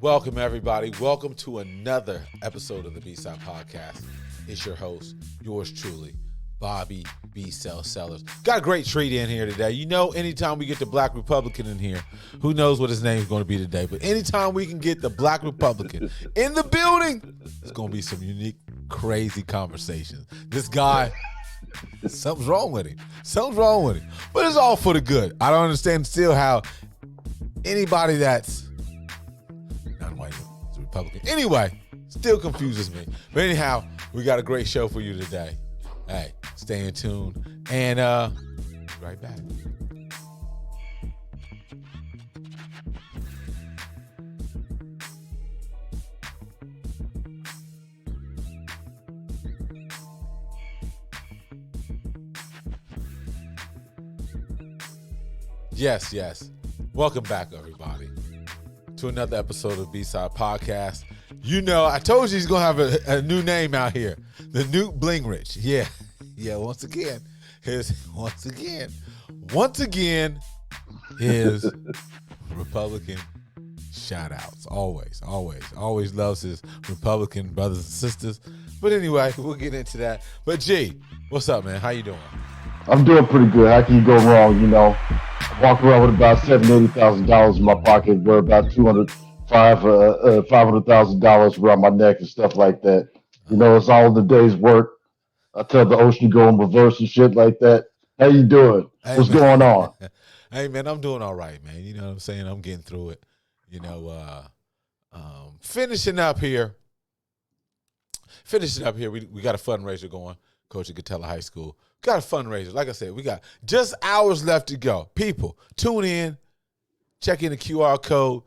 Welcome, everybody. Welcome to another episode of the B-Side Podcast. It's your host, yours truly, Bobby B. Sellers. Got a great treat in here today. You know, anytime we get the Black Republican in here, who knows what his name is going to be today, but anytime we can get the Black Republican in the building, it's going to be some unique, crazy conversations. This guy, something's wrong with him. Something's wrong with him. But it's all for the good. I don't understand still how anybody that's non-white is a Republican. Anyway, still confuses me. But anyhow, we got a great show for you today. Hey, stay in tune. And be right back. Yes. Welcome back, everybody, to another episode of B-Side Podcast. You know, I told you he's going to have a new name out here. The Newt Blingrich. Yeah, once again, his Republican shout-outs. Always loves his Republican brothers and sisters. But anyway, we'll get into that. But G, what's up, man? How you doing? I'm doing pretty good. How can you go wrong, you know? I walk around with about $70,000-$80,000 in my pocket, wear about $500,000 around my neck and stuff like that. You know, it's all in the day's work. I tell the ocean to go in reverse and shit like that. How you doing? Hey, What's man. going on? Hey, man, I'm doing all right, man. You know what I'm saying? I'm getting through it. You know, finishing up here. We got a fundraiser going, Coach at Catella High School. Got a fundraiser. Like I said, we got just hours left to go. People, tune in, check in the QR code,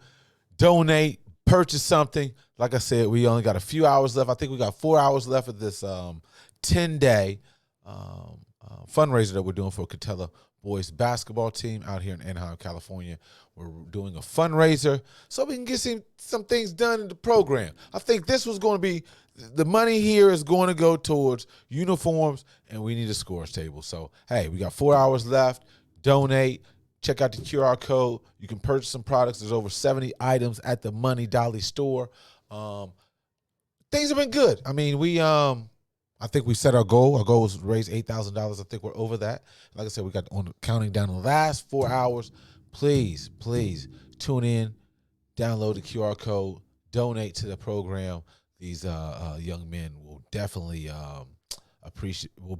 donate, purchase something. Like I said, we only got a few hours left. I think we got 4 hours left of this 10-day fundraiser that we're doing for Catella boys basketball team out here in Anaheim, California. We're doing a fundraiser so we can get some things done in the program. I think this was going to be the money here is going to go towards uniforms, and we need a scores table. So, hey, we got 4 hours left. Donate. Check out the QR code. You can purchase some products. There's over 70 items at the Money Dolly store. Things have been good. I mean, I think we set our goal. Our goal was to raise $8,000. I think we're over that. Like I said, we got counting down the last 4 hours. Please tune in, download the QR code, donate to the program. These young men will definitely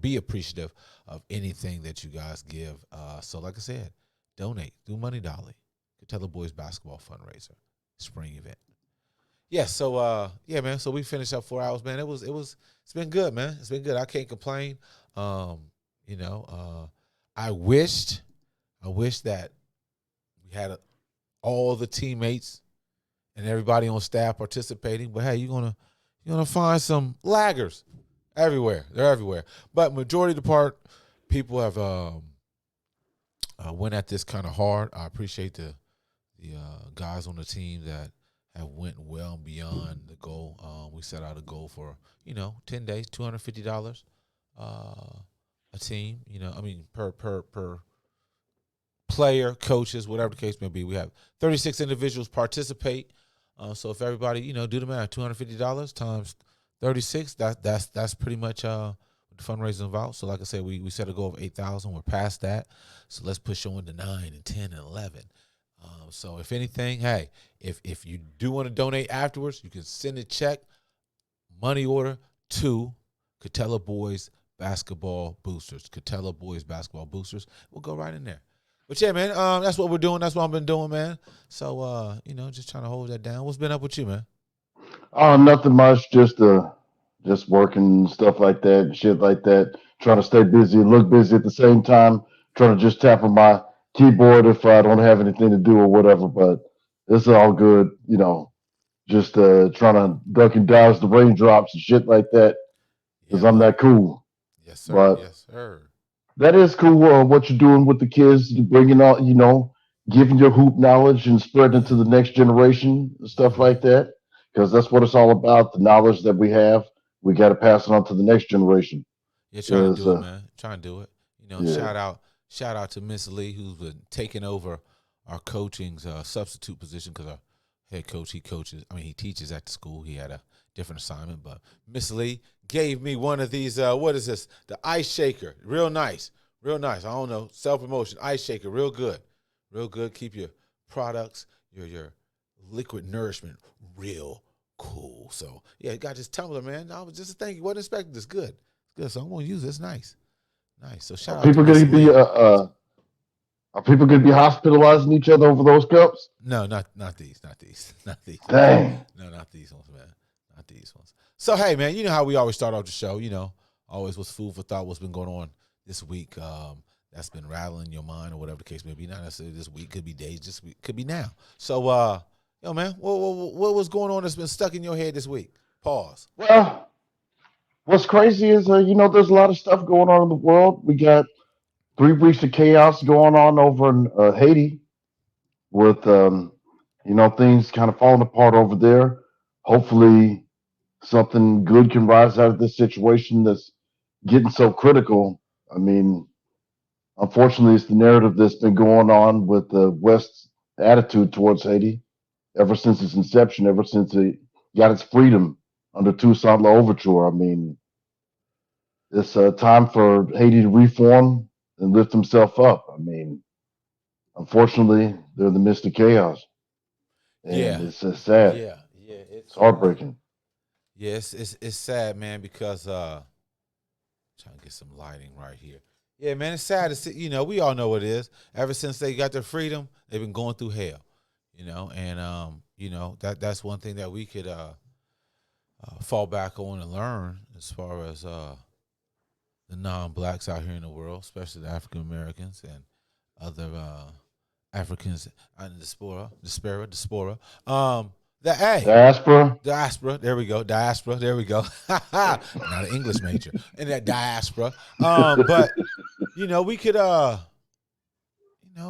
be appreciative of anything that you guys give. So like I said, donate through Money Dolly. Catella Boys Basketball Fundraiser, spring event. Yeah, so man. So we finished up 4 hours, man. It's been good, man. It's been good. I can't complain. I wished that we had all the teammates and everybody on staff participating. But hey, you're gonna find some laggers everywhere. They're everywhere. But majority of the part, people have went at this kind of hard. I appreciate the guys on the team that have went well beyond the goal. We set out a goal for 10 days, $250 a team. Per player, coaches, whatever the case may be. We have 36 individuals participate. So if everybody, do the math, $250 times 36, that's pretty much what the fundraiser involved. So like I said, we set a goal of 8,000. We're past that. So let's push on to 9 and 10 and 11. So if anything, hey, if you do want to donate afterwards, you can send a check, money order to Catella Boys Basketball Boosters. Catella Boys Basketball Boosters. We'll go right in there. But yeah, man, that's what we're doing. That's what I've been doing, man. So, just trying to hold that down. What's been up with you, man? Nothing much. Just working and stuff like that, and shit like that. Trying to stay busy and look busy at the same time. Trying to just tap on my keyboard if I don't have anything to do or whatever. But it's all good, Just trying to duck and dodge the raindrops and shit like that because I'm that cool. Yes, sir. But yes, sir. that is cool. What you're doing with the kids, bringing out, giving your hoop knowledge and spreading it to the next generation and stuff like that. Because that's what it's all about. The knowledge that we have, we got to pass it on to the next generation. Yeah, trying to do it, man. Trying to do it. Yeah. Shout out to Miss Lee, who's been taking over our coaching's substitute position because head coach. He coaches. I mean, he teaches at the school. He had a different assignment, but Miss Lee gave me one of these. What is this? The ice shaker. Real nice. Real nice. I don't know. Self-promotion. Ice shaker. Real good. Real good. Keep your products, your liquid nourishment real cool. So, yeah, you got this tumbler, man. I was just thinking, wasn't expecting this. Good. Good. So I'm going to use this. Nice. Nice. So shout Are out to people Miss going to be Lee. are people going to be hospitalizing each other over those cups? No, not these. Not these. Not these. Dang. No, not these ones, man. Not these ones. So, hey, man, you know how we always start off the show, always what's food for thought, what's been going on this week that's been rattling your mind or whatever the case may be. Not necessarily this week, could be days, just week, could be now. So, man, what was going on that's been stuck in your head this week? Pause. Well, what's crazy is there's a lot of stuff going on in the world. We got 3 weeks of chaos going on over in Haiti with things kind of falling apart over there. Hopefully, something good can rise out of this situation that's getting so critical. I mean, unfortunately, it's the narrative that's been going on with the West's attitude towards Haiti ever since its inception, ever since it got its freedom under Toussaint Louverture. I mean, it's time for Haiti to reform and lift himself up. I mean, unfortunately, they're in the midst of chaos, and Yeah. it's sad. Yeah. It's heartbreaking. Yes, it's sad, man, because trying to get some lighting right here. Yeah, man, it's sad to see. We all know what it is. Ever since they got their freedom, they've been going through hell. And that's one thing that we could fall back on and learn as far as the non-blacks out here in the world, especially the African Americans and other Africans in the diaspora. Diaspora. There we go. Diaspora. There we go. Not an English major in that diaspora. But we could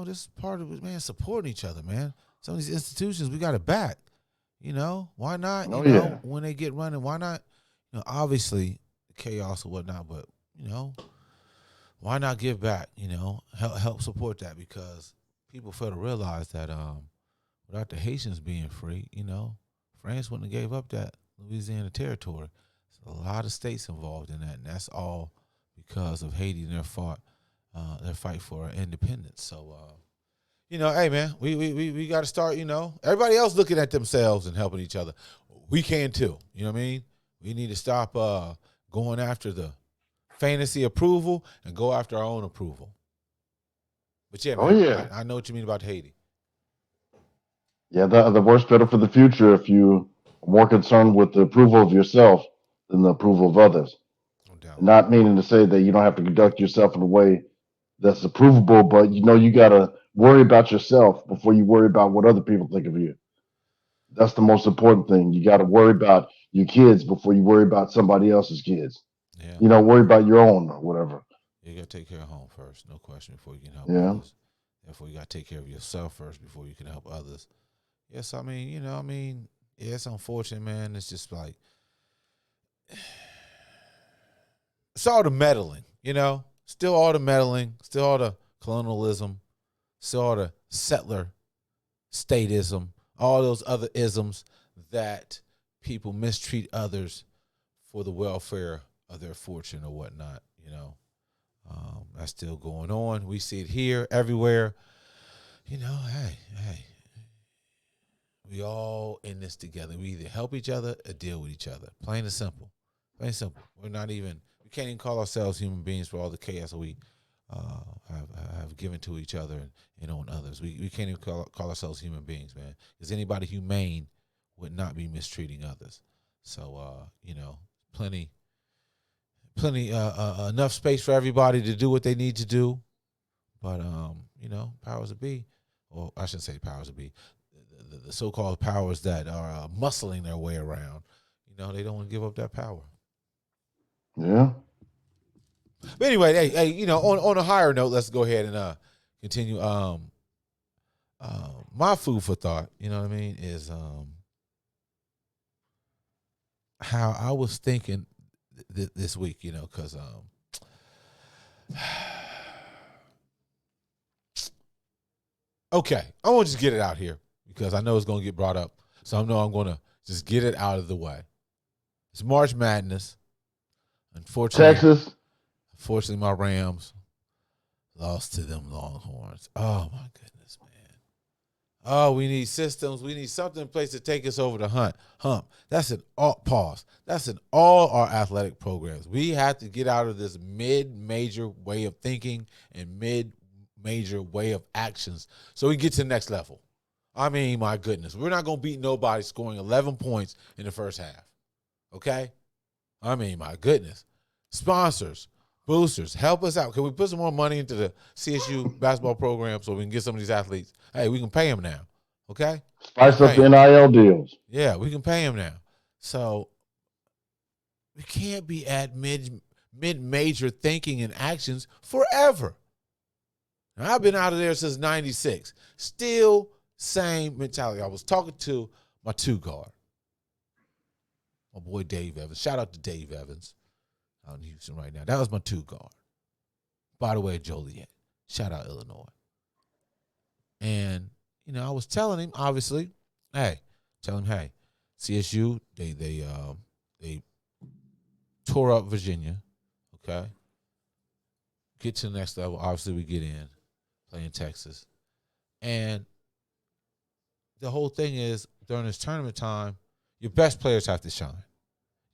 this part of it, man, supporting each other, man. Some of these institutions we got to back. Why not? When they get running, why not? Obviously chaos or whatnot, but why not give back? Help support that, because people fail to realize that without the Haitians being free, France wouldn't have gave up that Louisiana territory. There's a lot of states involved in that, and that's all because of Haiti and their fight for independence. So, hey, man, we got to start, everybody else looking at themselves and helping each other. We can too. You know what I mean? We need to stop going after the fantasy approval and go after our own approval. But yeah, man, I know what you mean about Haiti. Yeah, the worse better for the future if you are more concerned with the approval of yourself than the approval of others. No doubt. Not meaning to say that you don't have to conduct yourself in a way that's approvable, but you got to worry about yourself before you worry about what other people think of you. That's the most important thing. You got to worry about your kids before you worry about somebody else's kids. Yeah. Worry about your own or whatever. You got to take care of home first, no question, before you can help others. Therefore, you got to take care of yourself first before you can help others. Yes, I mean, yeah, it's unfortunate, man. It's just like, it's all the meddling, still all the meddling, still all the colonialism, still all the settler statism, all those other isms that people mistreat others for the welfare of their fortune or whatnot, that's still going on. We see it here, everywhere. Hey, we all in this together. We either help each other or deal with each other. Plain and simple. Plain and simple. We can't even call ourselves human beings for all the chaos we have given to each other and on others. We can't even call ourselves human beings, man. Because anybody humane would not be mistreating others. So, plenty enough space for everybody to do what they need to do. But, powers that be, or I shouldn't say powers that be, the so-called powers that are muscling their way around, they don't want to give up that power. Yeah. But anyway, hey, on a higher note, let's go ahead and continue. My food for thought, you know what I mean, is how I was thinking this week, because okay, I want to just get it out here because I know it's going to get brought up So I know I'm going to just get it out of the way. It's March Madness. Texas. Unfortunately, my Rams lost to them Longhorns. Oh, my goodness, man. Oh, we need systems. We need something in place to take us over the hump. That's in all That's in all our athletic programs. We have to get out of this mid-major way of thinking and mid-major way of actions so we get to the next level. I mean, my goodness. We're not going to beat nobody scoring 11 points in the first half. Okay? I mean, my goodness. Sponsors, boosters, help us out. Can we put some more money into the CSU basketball program so we can get some of these athletes? Hey, we can pay them now. Okay? Spice up the NIL deals. Yeah, we can pay them now. So we can't be at mid-major thinking and actions forever. Now, I've been out of there since 96. Still same mentality. I was talking to my two guard, my boy Dave Evans. Shout out to Dave Evans out in Houston right now. That was my two guard. By the way, Joliet. Shout out Illinois. And, you know, I was telling him, obviously, hey, CSU, they tore up Virginia, okay? Get to the next level. Obviously, we get in, playing Texas. And the whole thing is, during this tournament time, your best players have to shine.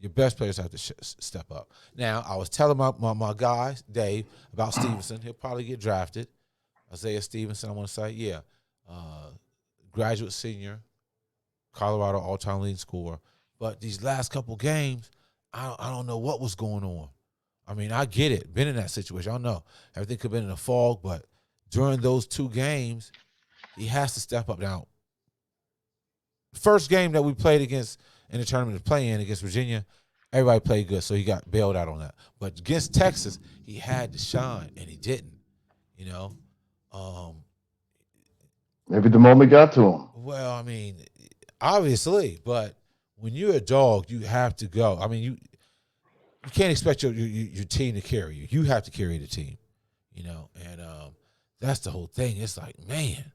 Your best players have to step up. Now, I was telling my guy, Dave, about Stevenson. He'll probably get drafted. Isaiah Stevenson, I want to say, yeah. Graduate senior, Colorado all-time leading scorer. But these last couple games, I don't know what was going on. I mean, I get it. Been in that situation. I don't know. Everything could have been in a fog, but during those two games, he has to step up. Now, first game that we played against in the tournament to play in against Virginia, everybody played good, so he got bailed out on that. But against Texas, he had to shine, and he didn't, you know. Maybe the moment got to him. Well, I mean, obviously, but when you're a dog, you have to go. I mean, you can't expect your team to carry you. You have to carry the team, you know, and that's the whole thing. It's like, man,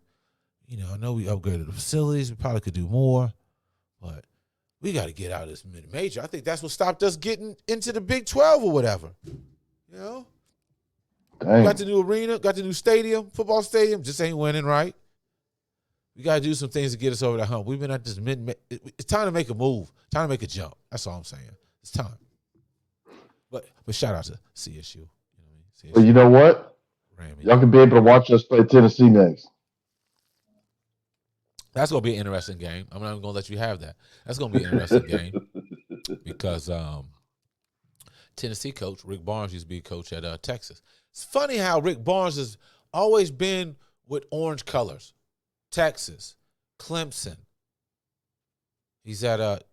you know, I know we upgraded the facilities. We probably could do more, but we got to get out of this mid-major. I think that's what stopped us getting into the Big 12 or whatever, you know. Dang. Got the new arena, got the new stadium, football stadium, just ain't winning, right? We got to do some things to get us over that hump. We've been at this it's time to make a move. Time to make a jump. That's all I'm saying. It's time. But shout out to CSU. You know what I mean? CSU. But you know what? Y'all can be able to watch us play Tennessee next. That's going to be an interesting game. I'm not even going to let you have that. That's going to be an interesting game because Tennessee coach Rick Barnes used to be a coach at Texas. It's funny how Rick Barnes has always been with orange colors. Texas, Clemson. He's at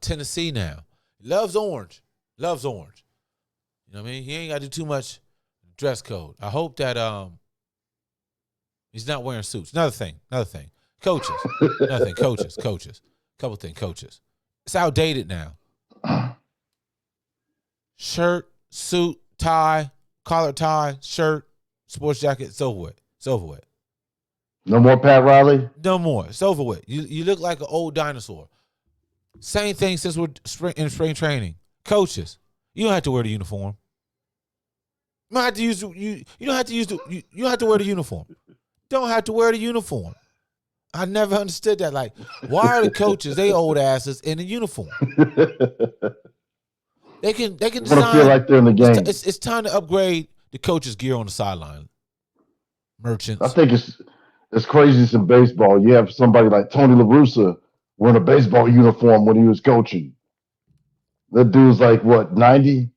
Tennessee now. He loves orange. Loves orange. You know what I mean? He ain't got to do too much dress code. I hope that he's not wearing suits. Another thing. Coaches. Another thing. Coaches. Couple things. Coaches. It's outdated now. Shirt, suit, tie, collar tie, shirt, sports jacket, it's over with. No more Pat Riley? No more. It's over with. You look like an old dinosaur. Same thing since we're in spring training. Coaches, you don't have to wear the uniform. You don't have to use you don't have to use you don't have to wear the uniform. Don't have to wear the uniform. I never understood that. Like, why are the coaches, they old asses, in a uniform? They can design. I feel like they're in the game. It's time to upgrade the coaches' gear on the sideline. Merchants. I think it's crazy. It's in baseball. You have somebody like Tony La Russa wearing a baseball uniform when he was coaching. That dude's like what, 90?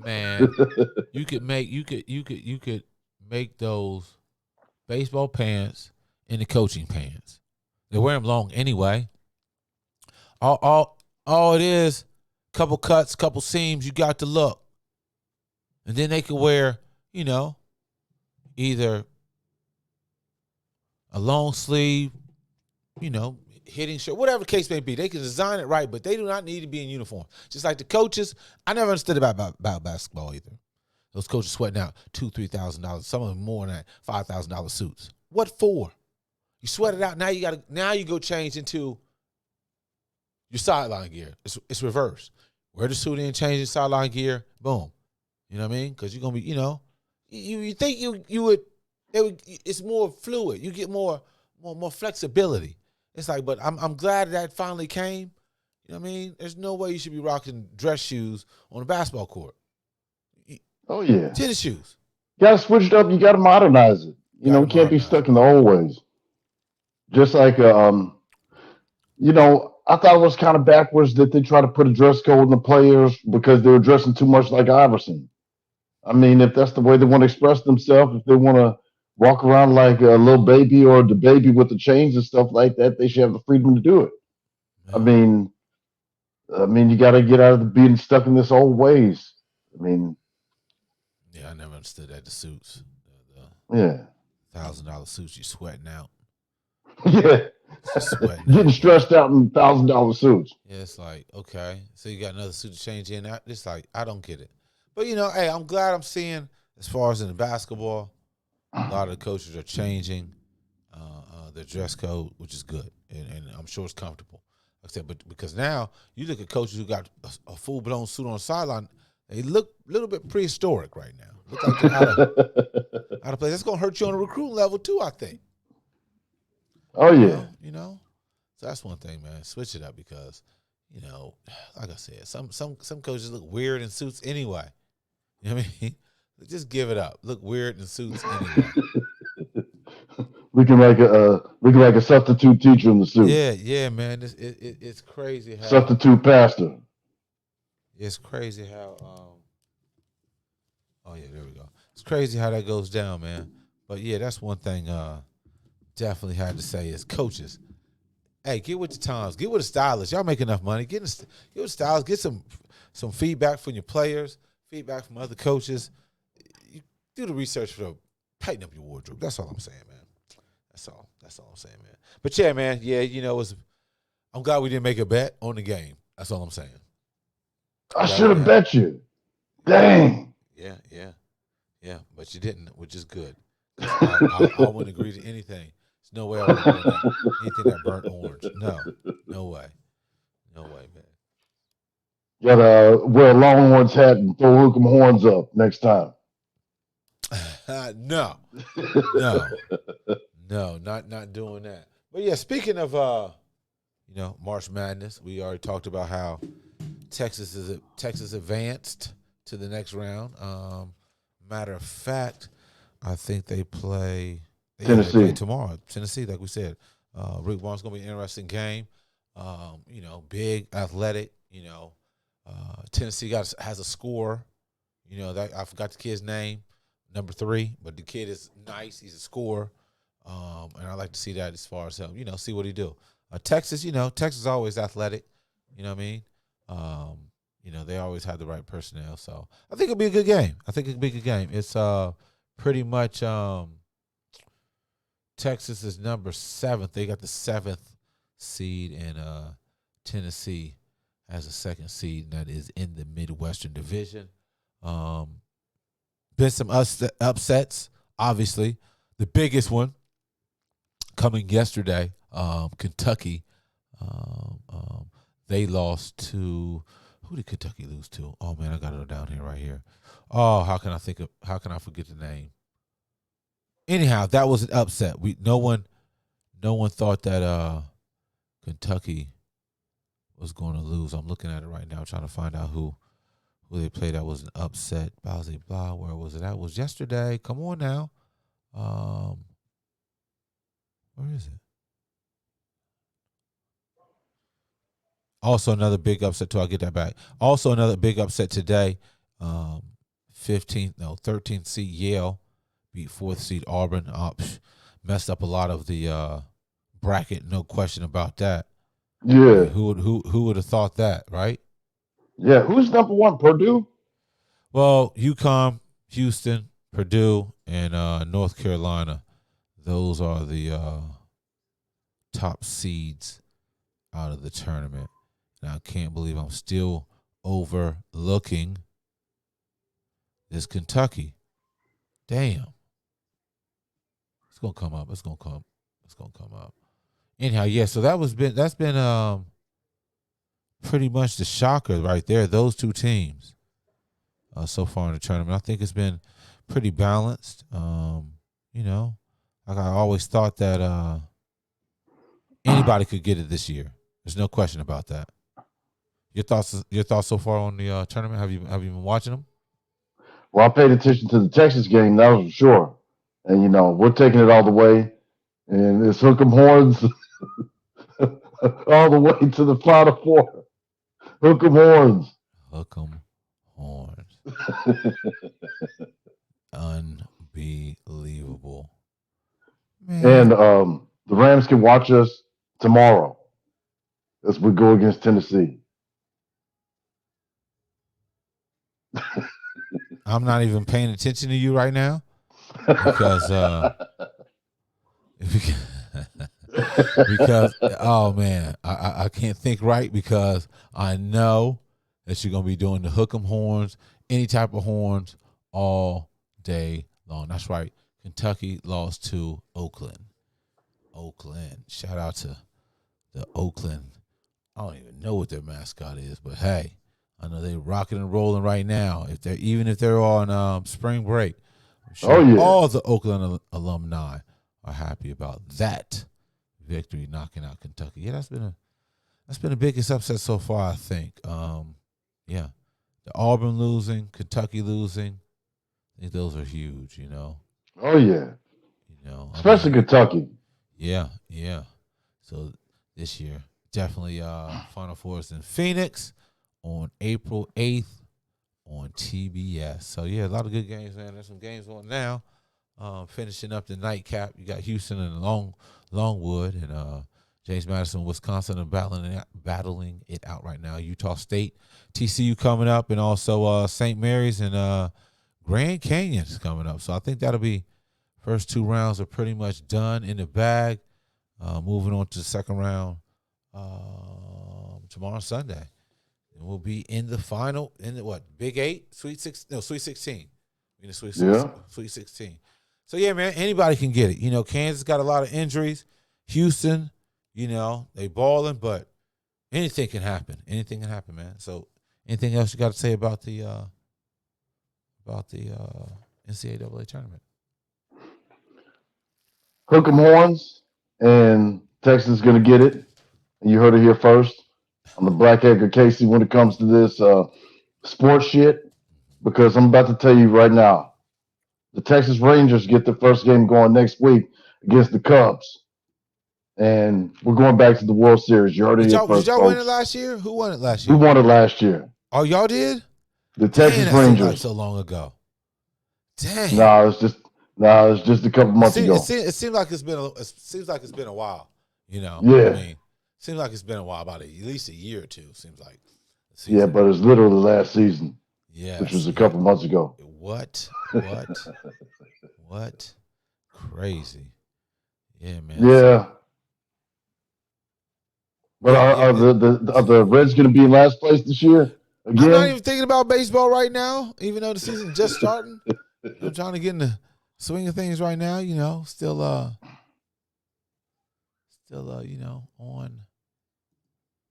Man, you could make those baseball pants into coaching pants. They wear them long anyway. All it is, couple cuts, couple seams, you got the look. And then they could wear, you know, either a long sleeve, you know, hitting shirt, whatever the case may be. They can design it right, but they do not need to be in uniform. Just like the coaches, I never understood about basketball either. Those coaches sweating out $2,000, $3,000, some of them more than that, $5,000 suits. What for? You sweat it out. Now you go change into your sideline gear. It's reversed. Wear the suit in, change your sideline gear. Boom. You know what I mean? Because you're gonna be, you think you would. It's more fluid. You get more flexibility. It's like, but I'm glad that finally came. You know what I mean? There's no way you should be rocking dress shoes on a basketball court. Oh yeah. Tennis shoes. You gotta switch it up. You gotta modernize it. We can't be stuck in the old ways. Just like I thought it was kind of backwards that they try to put a dress code on the players because they were dressing too much like Iverson. I mean, if that's the way they want to express themselves, if they want to walk around like a little baby or the baby with the chains and stuff like that, they should have the freedom to do it. Yeah. I mean, you got to get out of the being stuck in this old ways. Yeah, I never understood that. The suits, yeah, $1,000 suits, you sweating out. Yeah, getting stressed out in $1,000 suits. Yeah, it's like, okay, so you got another suit to change in. It's like, I don't get it. But hey, I'm glad I'm seeing, as far as in the basketball, a lot of the coaches are changing their dress code, which is good, and I'm sure it's comfortable. Like I said, but because now you look at coaches who got a full blown suit on the sideline, they look a little bit prehistoric right now. Look like they're out of place. That's gonna hurt you on a recruiting level too, I think. Oh yeah, So that's one thing, man. Switch it up because, like I said, some coaches look weird in suits anyway. You know what I mean? Just give it up. Look weird in suits anyway. We can make a substitute teacher in the suit. Yeah, man. It's crazy how substitute pastor. It's crazy how oh yeah, there we go. It's crazy how that goes down, man. But yeah, that's one thing definitely had to say is coaches. Hey, get with the times. Get with the stylists. Y'all make enough money. Get with the stylists. Get some feedback from your players, feedback from other coaches. You do the research tighten up your wardrobe. That's all I'm saying, man. That's all I'm saying, man. But yeah, man, I'm glad we didn't make a bet on the game. That's all I'm saying. I should have bet you. Dang. Yeah, but you didn't, which is good. I wouldn't agree to anything. There's no way I would agree to anything that burnt orange. No way. No way, man. You gotta wear a Longhorns hat and throw Hook'em horns up next time. No, not doing that. But yeah, speaking of March Madness, we already talked about how Texas advanced to the next round. Matter of fact, I think they play Tennessee tomorrow. Tennessee, like we said. Rick Barnes going to be an interesting game. Big, athletic. Tennessee has a scorer. I forgot the kid's name, number 3, but the kid is nice. He's a scorer, and I like to see that as far as him. See what he do. Texas, Texas is always athletic. You know what I mean? They always have the right personnel. So I think it'll be a good game. It's pretty much Texas is number 7th. They got the 7th seed, and Tennessee has a 2nd seed, and that is in the Midwestern Division. Been some upsets, obviously. The biggest one coming yesterday, Kentucky. They lost to – who did Kentucky lose to? Oh, man, I got it down here right here. Oh, how can I forget the name? Anyhow, that was an upset. No one thought that Kentucky was going to lose. I'm looking at it right now, trying to find out who they played. That was an upset. Blah. Where was it? That was yesterday. Come on now. Where is it? Also another big upset too. I'll get that back. Also another big upset today. 13th seed Yale beat 4th seed Auburn. Messed up a lot of the bracket. No question about that. Yeah. Who would have thought that, right? Yeah. Who's number 1? Purdue? Well, UConn, Houston, Purdue, and North Carolina. Those are the top seeds out of the tournament. Now, I can't believe I'm still overlooking this Kentucky. Damn. It's gonna come up. It's gonna come up. Anyhow, yeah. So that's been pretty much the shocker right there. Those two teams so far in the tournament. I think it's been pretty balanced. You know, like I always thought that anybody could get it this year. There's no question about that. Your thoughts so far on the tournament? Have you been watching them? Well, I paid attention to the Texas game, that was for sure. And we're taking it all the way, and it's hook 'em horns all the way to the Final Four. Hook 'em horns. Hook 'em horns. Unbelievable, And man. the Rams can watch us tomorrow as we go against Tennessee. I'm not even paying attention to you right now because because oh man, I can't think right because I know that you're gonna be doing the hook 'em horns, any type of horns, all day long. That's right. Kentucky lost to Oakland. Shout out to the Oakland. I don't even know what their mascot is, but hey, I know they're rocking and rolling right now. If they're on spring break, I'm sure Oh, yeah. all the Oakland alumni are happy about that victory, knocking out Kentucky. Yeah, that's been the biggest upset so far, I think. Yeah, the Auburn losing, Kentucky losing. I think those are huge. Oh, yeah. I Especially mean, Kentucky. yeah. So this year, definitely Final Four is in Phoenix on April 8th on TBS. So yeah, a lot of good games, man. There's some games on now. Finishing up the nightcap, you got Houston and Longwood and James Madison, Wisconsin, are battling it out right now. Utah State, TCU coming up, and also St. Mary's and Grand Canyon is coming up. So I think that'll be first two rounds are pretty much done in the bag. Moving on to the second round tomorrow Sunday. And we'll be in the final, in the Big 8? Sweet 16. In the Sweet 16. So, yeah, man, anybody can get it. Kansas got a lot of injuries. Houston, they balling, but anything can happen. Anything can happen, man. So, anything else you got to say about the NCAA tournament? Hook 'em horns, and Texas is going to get it. And you heard it here first on the Black Egg of Casey when it comes to this sports shit, because I'm about to tell you right now, the Texas Rangers get the first game going next week against the Cubs. And we're going back to the World Series. You heard it Did here y'all, first, did y'all folks. win it last year? Who won it last We year? won it last year. Oh, y'all did? The Dang, Texas that seemed like Rangers. so long ago. Dang. No, it's just a couple months ago. It seems like it's been a while. Yeah. I mean, seems like it's been a while, about at least a year or two. Seems like. Yeah, but it's literally last season. Yeah, which was a couple months ago. What? Crazy. Yeah, man. Yeah. But are the Reds going to be in last place this year again? I'm not even thinking about baseball right now, even though the season's just starting. I'm trying to get in the swing of things right now. Still on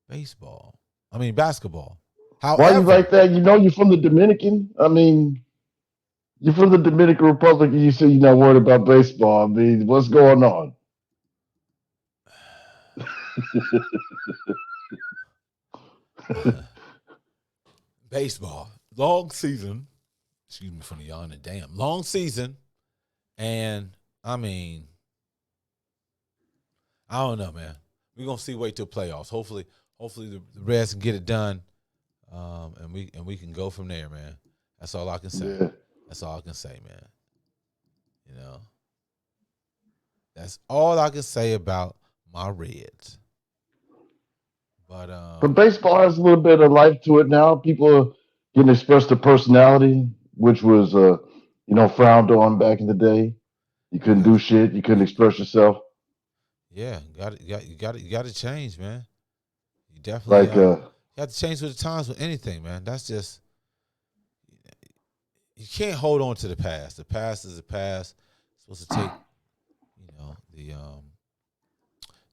baseball. I mean basketball. However, why you like that? You're from the Dominican. I mean, you're from the Dominican Republic, and you say you're not worried about baseball. I mean, what's going on? Baseball, long season. Excuse me for the yawning. Damn, long season, and I mean, I don't know, man. We're gonna see. Wait till playoffs. Hopefully the Reds can get it done, and we can go from there, man. That's all I can say. Yeah. That's all I can say, man. That's all I can say about my Reds. But baseball has a little bit of life to it now. People are getting to express their personality, which was frowned on back in the day. You couldn't do shit. You couldn't express yourself. Yeah, you got to change, man. You definitely you have to change with the times with anything, man. That's just, you can't hold on to the past. The past is the past. It's supposed to take,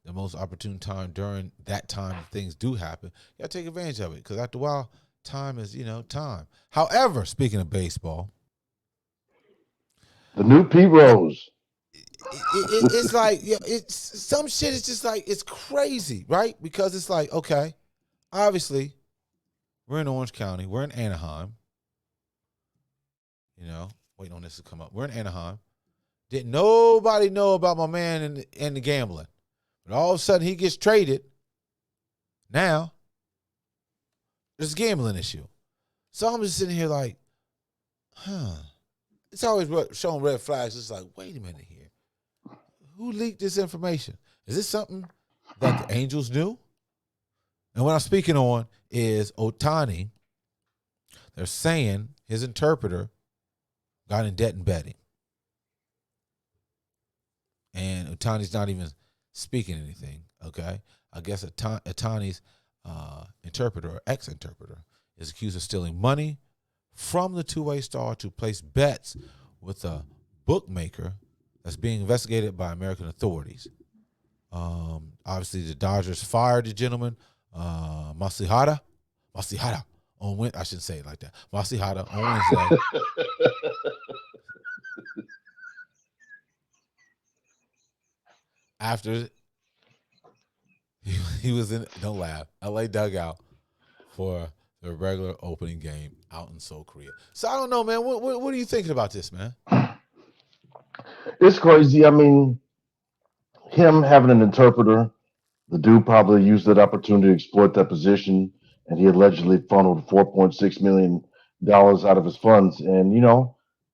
the most opportune time during that time things do happen, you got to take advantage of it because after a while, time is, time. However, speaking of baseball, The new Pete Rose. it's like, it's some shit is just like, it's crazy, right? Because it's like, okay, obviously, we're in Orange County. We're in Anaheim. Waiting on this to come up. We're in Anaheim. Didn't nobody know about my man and the gambling. But all of a sudden, he gets traded. Now, there's a gambling issue. So I'm just sitting here like, It's always showing red flags. It's like, wait a minute here. Who leaked this information? Is this something that the Angels knew? And what I'm speaking on is Ohtani. They're saying his interpreter got in debt and betting. And Ohtani's not even speaking anything, okay? I guess Ohtani's interpreter or ex-interpreter is accused of stealing money from the two-way star to place bets with a bookmaker that's being investigated by American authorities. Obviously, the Dodgers fired the gentleman, Masihara on Wednesday. I shouldn't say it like that. Masihara on Wednesday. After he was in, don't laugh, LA dugout for the regular opening game out in Seoul, Korea. So I don't know, man. What are you thinking about this, man? It's crazy. I mean, him having an interpreter, the dude probably used that opportunity to exploit that position, and he allegedly funneled $4.6 million out of his funds. And,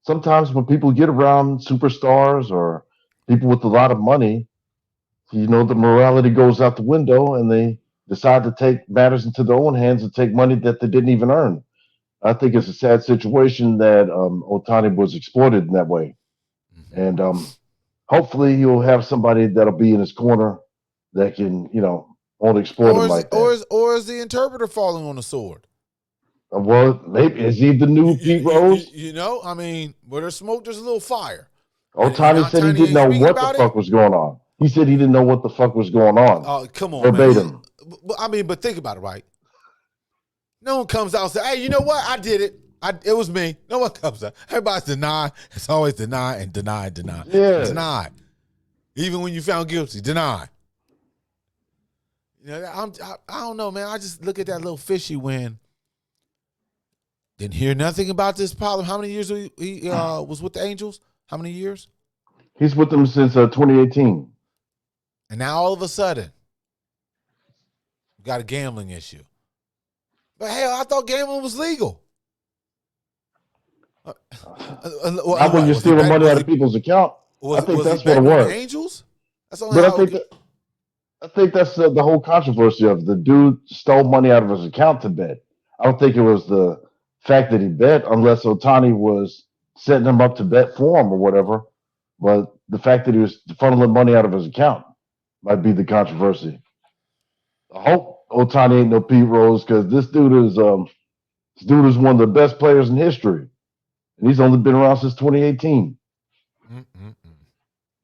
sometimes when people get around superstars or people with a lot of money, the morality goes out the window and they decide to take matters into their own hands and take money that they didn't even earn. I think it's a sad situation that Ohtani was exploited in that way. And hopefully he'll have somebody that'll be in his corner that can, won't exploit him like that. Or is the interpreter falling on the sword? Well, maybe is he the new Pete Rose? I mean, where there's smoke, there's a little fire. Ohtani said he didn't know what the fuck was going on. He said he didn't know what the fuck was going on. Oh, come on, verbatim. Man. But think about it, right? No one comes out and says, hey, you know what? I did it. It was me. No one comes out. Everybody's denied. It's always deny and deny and deny. Yeah. Denied. Even when you found guilty, deny. I don't know, man. I just look at that little fishy when didn't hear nothing about this problem. How many years he was with the Angels? How many years? He's with them since 2018. And now all of a sudden, we got a gambling issue. But hell, I thought gambling was legal. Not when you're stealing money out of people's account. I think that's what it was. Angels? That's only. But I think that's the whole controversy of the dude stole money out of his account to bet. I don't think it was the fact that he bet, unless Ohtani was setting him up to bet for him or whatever. But the fact that he was funneling money out of his account might be the controversy. I hope Ohtani ain't no Pete Rose because this dude is one of the best players in history, and he's only been around since 2018.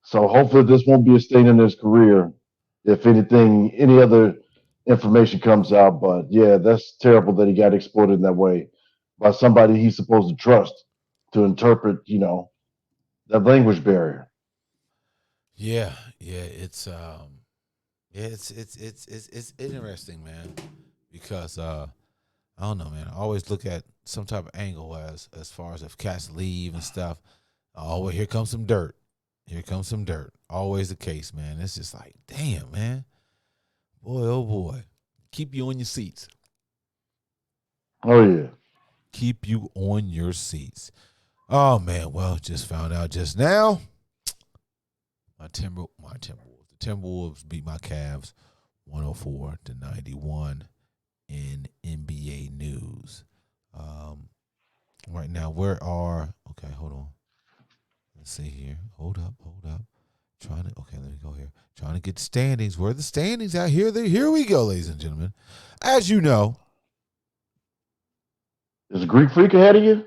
So hopefully this won't be a stain in his career. If anything, any other information comes out, but yeah, that's terrible that he got exploited in that way by somebody he's supposed to trust to interpret, that language barrier. Yeah, it's it's interesting, man, because I don't know, man. I always look at some type of angle as far as if cats leave and stuff. Oh, well, here comes some dirt. Here comes some dirt. Always the case, man. It's just like, damn, man. Boy, oh boy. Keep you on your seats. Oh, yeah. Keep you on your seats. Oh, man. Well, just found out just now. The Timberwolves beat my Cavs 104-91 in NBA news. Right now, okay, hold on. Let's see here. Hold up. Let me go here. Trying to get standings. Where are the standings at? Here we go, ladies and gentlemen. As you know. Is Greek Freak ahead of you?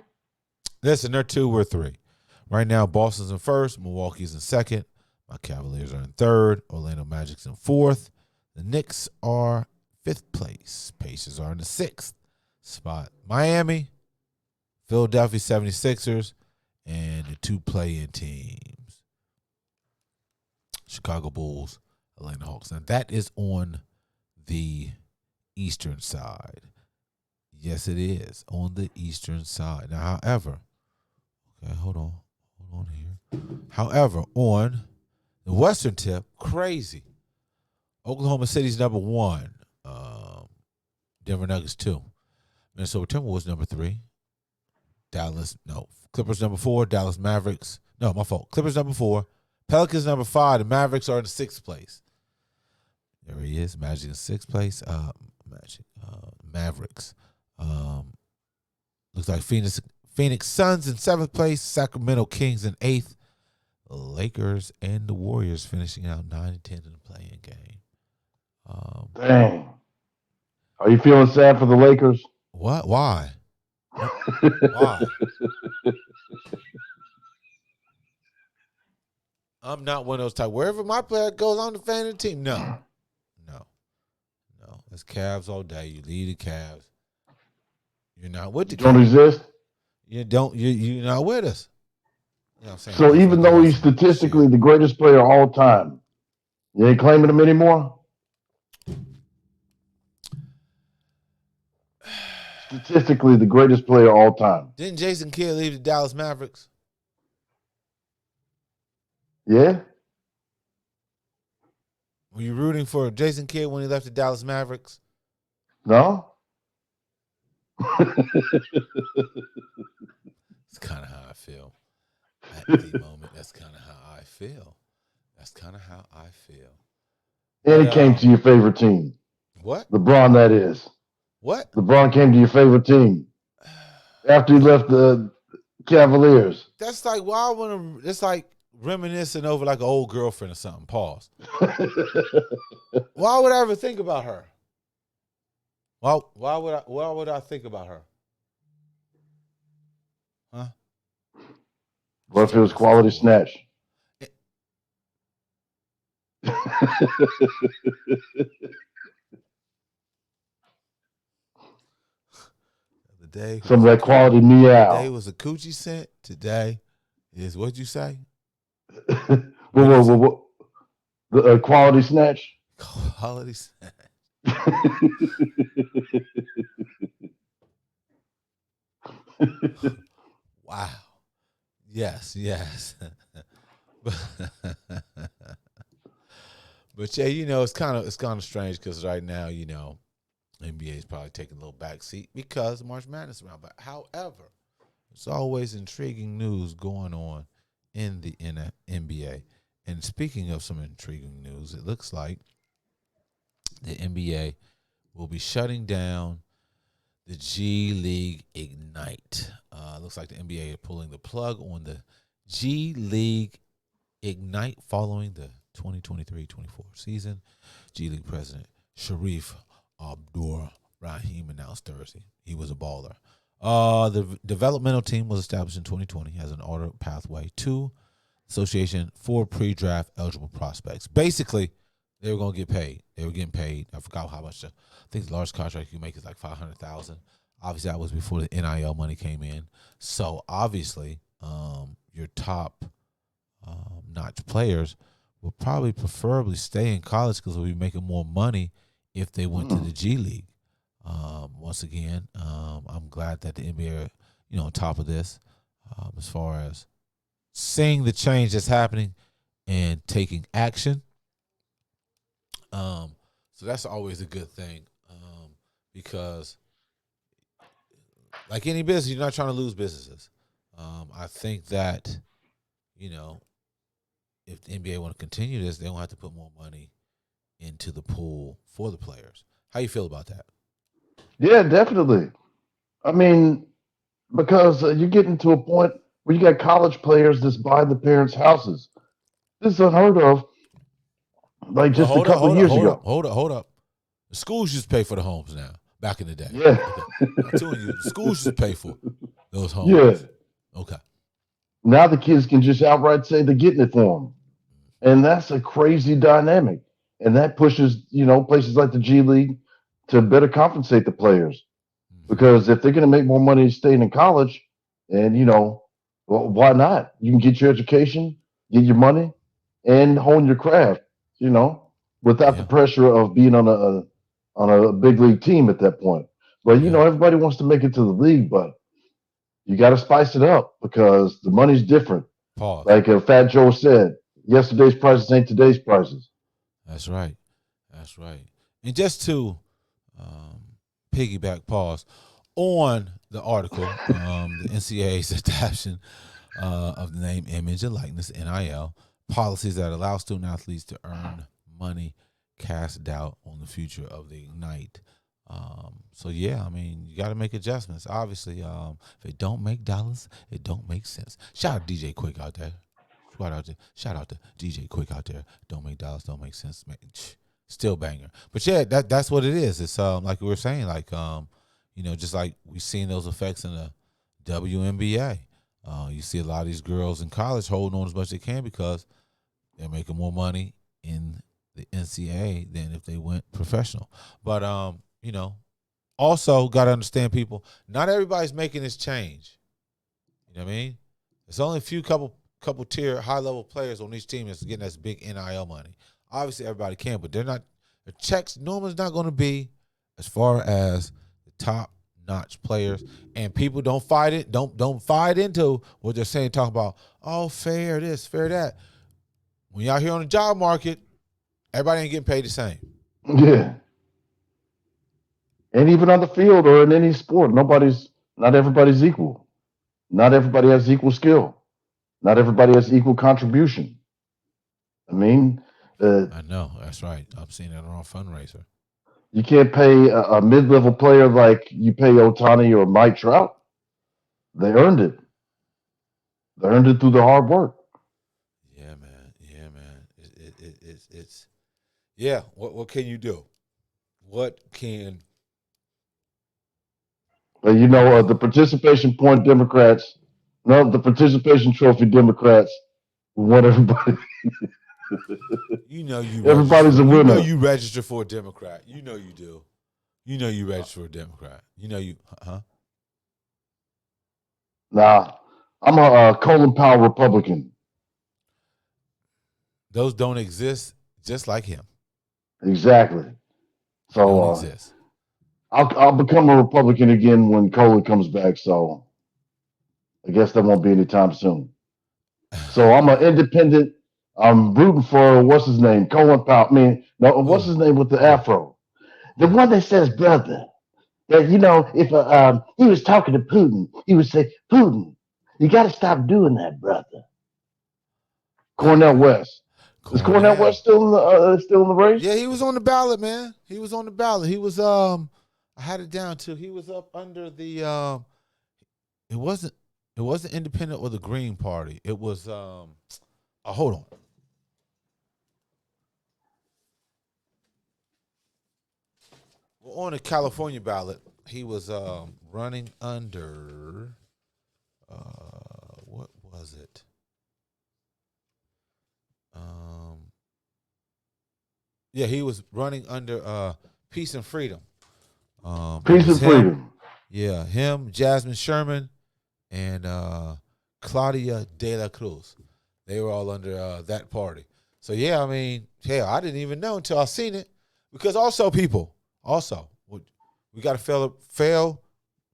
Listen, they're 2, we're 3. Right now, Boston's in first. Milwaukee's in second. Cavaliers are in third. Orlando Magic's in fourth. The Knicks are fifth place. Pacers are in the sixth spot. Miami, Philadelphia 76ers, and the two play-in teams. Chicago Bulls, Atlanta Hawks. Now, that is on the eastern side. Yes, it is on the eastern side. Now, however, okay, hold on here. However, on the western tip, crazy. Oklahoma City's number 1. Denver Nuggets 2. Minnesota Timberwolves number 3. Clippers number 4. Dallas Mavericks. No, my fault. Clippers number 4. Pelicans number 5. The Mavericks are in 6th place. There he is. Magic in 6th place. Mavericks. Looks like Phoenix Suns in 7th place. Sacramento Kings in 8th. Lakers and the Warriors finishing out 9 and 10 in the play-in game. Dang. Are you feeling sad for the Lakers? What? Why? Why? I'm not one of those type. Wherever my player goes, I'm the fan of the team. No. It's Cavs all day. You lead the Cavs. You're not with the Cavs. Don't resist? You're not with us. You know what I'm saying? So even though he's statistically the greatest player of all time, you ain't claiming him anymore? Statistically the greatest player of all time. Didn't Jason Kidd leave the Dallas Mavericks? Yeah? Were you rooting for Jason Kidd when he left the Dallas Mavericks? No? It's kind of how I feel. At the moment, that's kind of how I feel. And he came to your favorite team. What? LeBron, that is. What? LeBron came to your favorite team after he left the Cavaliers. That's like, why I want to, it's like reminiscing over like an old girlfriend or something. Pause. Why would I ever think about her? Why would I think about her? Huh? What if it was quality snatch? Some of that quality meow. Today was a coochie scent. Today is, what'd you say? Whoa. The quality snatch? Quality snatch. Wow. Yes. But yeah, it's kind of strange because right now, NBA is probably taking a little backseat because March Madness around. But however, there's always intriguing news going on in the NBA. And speaking of some intriguing news, it looks like the NBA will be shutting down the G League Ignite. Looks like the NBA are pulling the plug on the G League Ignite following the 2023-24 season. G League president Sharif Abdur-Rahim announced Thursday he was a baller. The developmental team was established in 2020 as an order pathway to Association for pre-draft eligible prospects. Basically, they were going to get paid. They were getting paid. I forgot how much. I think the largest contract you make is like $500,000. Obviously, that was before the NIL money came in. So obviously, your top notch players will probably preferably stay in college because they'll be making more money if they went to the G League. Once again, I'm glad that the NBA are, on top of this as far as seeing the change that's happening and taking action. So that's always a good thing because, like any business, you're not trying to lose businesses. I think that, if the NBA want to continue this, they don't have to put more money into the pool for the players. How you feel about that? Yeah, definitely. I mean, because you're getting to a point where you got college players that's buying the parents' houses. This is unheard of. Like just a couple years ago. Hold up. The schools used to pay for the homes now. Back in the day. Yeah. Okay. I'm telling you, the schools used to pay for those homes. Yeah. Okay. Now the kids can just outright say they're getting it for them. And that's a crazy dynamic. And that pushes, places like the G League to better compensate the players. Hmm. Because if they're going to make more money staying in college, and, well, why not? You can get your education, get your money, and hone your craft, you know, without the Yeah, pressure of being on a big league team at that point. But, yeah. everybody wants to make it to the league, but you got to spice it up because the money's different. Pause. Like Fat Joe said, yesterday's prices ain't today's prices. That's right. That's right. And just to um, piggyback, pause on the article, the NCAA's adoption of the name, image, and likeness (NIL) policies that allow student athletes to earn money cast doubt on the future of the Ignite. So yeah, I mean, you got to make adjustments. Obviously, if it don't make dollars, it don't make sense. Shout out DJ Quick out there. Shout out to DJ Quick out there. Don't make dollars, don't make sense. Still banger. But yeah, that's what it is. It's like we were saying, like just like we've seen those effects in the WNBA. You see a lot of these girls in college holding on as much as they can because they're making more money in the NCAA than if they went professional. But also got to understand, people. Not everybody's making this change. You know what I mean? There's only a few couple tier high level players on each team that's getting this big NIL money. Obviously, everybody can, but they're not. The checks normally not going to be as far as the top notch players, and people don't fight it. Don't fight into what they're saying. Talk about fair this, fair that. When y'all here on the job market, everybody ain't getting paid the same. Yeah. And even on the field or in any sport, not everybody's equal. Not everybody has equal skill. Not everybody has equal contribution. I mean, uh, I know that's right. I'm seeing that on fundraiser. you can't pay a mid-level player like you pay Otani or Mike Trout. They earned it. They earned it through their hard work. Yeah, man. Yeah, man. It's yeah. What can you do? What can you The do? participation point Democrats, no, the participation trophy Democrats won everybody. You know you register Everybody's for. a You know winner. you register for a Democrat. You know you do. You know you register for a Democrat. You know you. Huh? Nah, I'm a Colin Powell Republican. Those don't exist. Just like him, Exactly. they So don't exist. I'll become a Republican again when Colin comes back. So I guess that won't be anytime soon. So I'm an independent. I'm rooting for what's his name, Colin Powell. I mean, no, what's Who? his name with the Who? afro? The one that says brother. That if he was talking to Putin, he would say, Putin, you got to stop doing that, brother. Cornell West. Is Cornell West Cornell. still in the race? Yeah, he was on the ballot, man. He was on the ballot. He was I had it down too. He was up under the it wasn't independent or the Green Party. It was hold on. Well, on the California ballot, he was running under what was it? Um yeah, he was running under Peace and Freedom. It Peace was and him, freedom. yeah, him, Jasmine Sherman, and Claudia De La Cruz. They were all under that party. So yeah, I mean, hell, I didn't even know until I seen it. Because also, people, also, we got to fail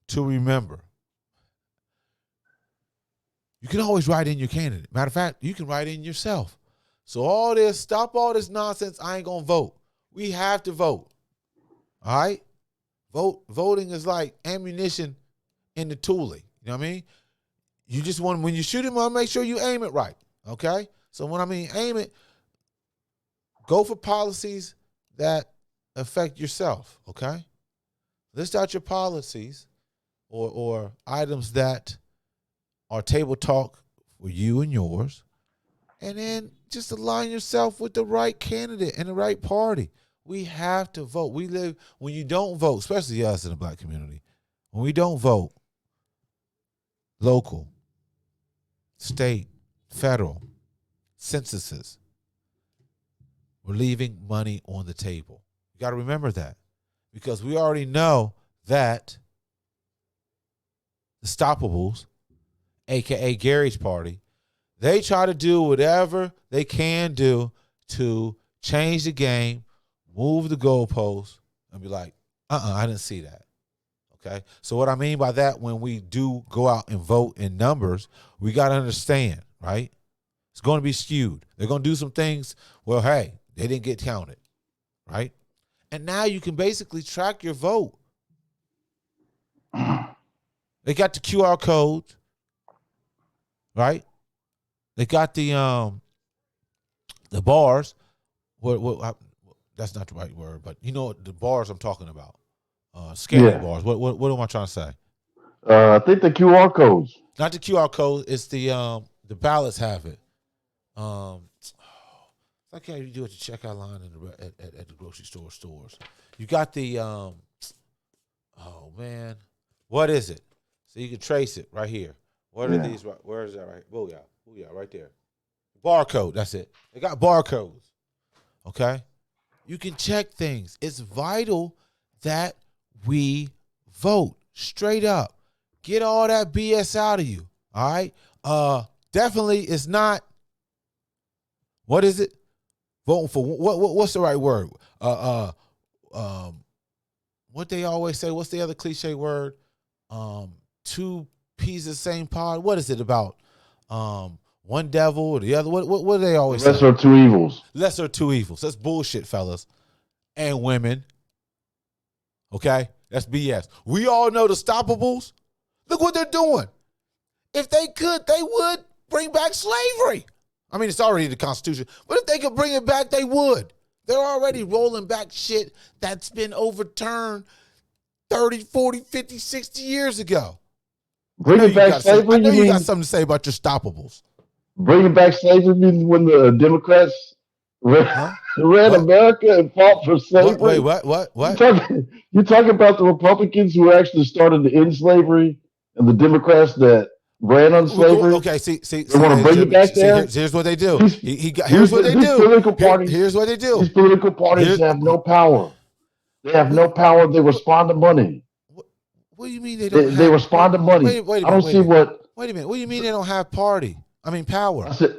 to remember. You can always write in your candidate. Matter of fact, you can write in yourself. So stop all this nonsense. I ain't gonna vote. We have to vote. All right, voting is like ammunition in the tooling. You know what I mean? You just want, when you shoot it, want to make sure you aim it right. Okay? So when I mean aim it, go for policies that affect yourself. Okay? List out your policies or items that are table talk for you and yours, and then just align yourself with the right candidate and the right party. We have to vote. When you don't vote, especially us in the black community, when we don't vote, local, state, federal, censuses, We're leaving money on the table. You got to remember that, because we already know that the Stoppables, a.k.a. Gary's party, they try to do whatever they can do to change the game, move the goalposts, and be like, I didn't see that. Okay? So what I mean by that, when we do go out and vote in numbers, we got to understand, right? It's going to be skewed. They're going to do some things, well, hey, they didn't get counted, right? And now you can basically track your vote. They got the QR code, right? They got the bars. That's not the right word, but you know the bars I'm talking about. Scanning bars. What am I trying to say? I think the QR codes. Not the QR code. It's the ballots have it. I can't even do it to checkout line at the grocery stores. You got the oh man, what is it? So you can trace it right here. What are these? Where is that? Right? Booyah, right there. Barcode. That's it. They got barcodes. Okay, you can check things. It's vital that we vote straight up. Get all that BS out of you. All right. Definitely, it's not. What is it? Voting for what's the right word? What they always say. What's the other cliche word? Two peas in the same pod. What is it about? One devil or the other. What do they always say? Lesser of two evils. Lesser of two evils. That's bullshit, fellas and women. Okay, that's BS. We all know the Stoppables. Look what they're doing. If they could, they would bring back slavery. I mean, it's already the Constitution, but if they could bring it back, they would. They're already rolling back shit that's been overturned 30, 40, 50, 60 years ago. Bringing back slavery? I know you got something to say about your Stoppables. Bringing back slavery means when the Democrats ran America and fought for slavery? What? You're talking about the Republicans who actually started to end slavery and the Democrats that ran on slavery? Okay, see, they want to bring it back there? Here's what they do. Here's what they do. Here's what they do. These political parties have no power. They have no power. They respond to money. What do you mean they don't? They respond to money. Wait I don't see what. Wait a minute. What do you mean they don't have party? I mean power. I said,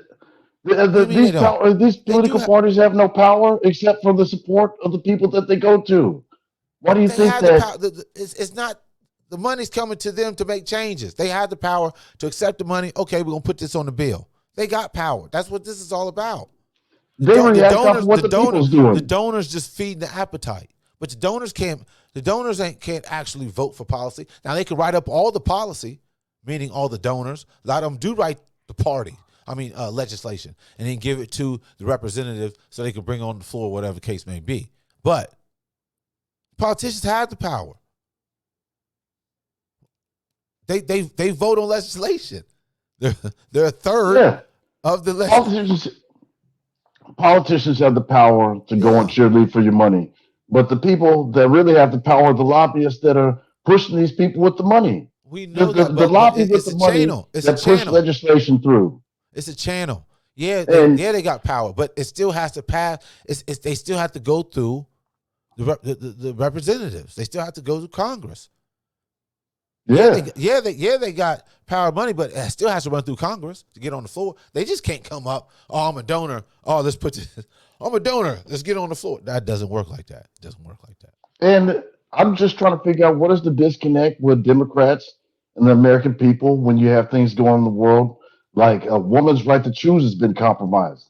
these political parties have no power except for the support of the people that they go to. Why do you think that? It's not. The money's coming to them to make changes. They have the power to accept the money. Okay, we're going to put this on the bill. They got power. That's what this is all about. They react off of what the people's doing. The donors just feed the appetite. But the donors can't actually vote for policy. Now, they can write up all the policy, meaning all the donors. A lot of them do write the legislation, and then give it to the representative so they can bring on the floor, whatever the case may be. But politicians have the power. They vote on legislation. They're a third of the legislation. Politicians have the power to go and cheerlead for your money. But the people that really have the power are the lobbyists that are pushing these people with the money. We know the lobby with the money that push legislation through. It's a channel. Yeah, they got power, but it still has to pass. They still have to go through the representatives. They still have to go to Congress. They got power of money, but it still has to run through Congress to get on the floor. They just can't come up, I'm a donor. Oh, let's put this. I'm a donor. Let's get on the floor. That doesn't work like that. It doesn't work like that. And I'm just trying to figure out what is the disconnect with Democrats and the American people when you have things going on in the world, like a woman's right to choose has been compromised.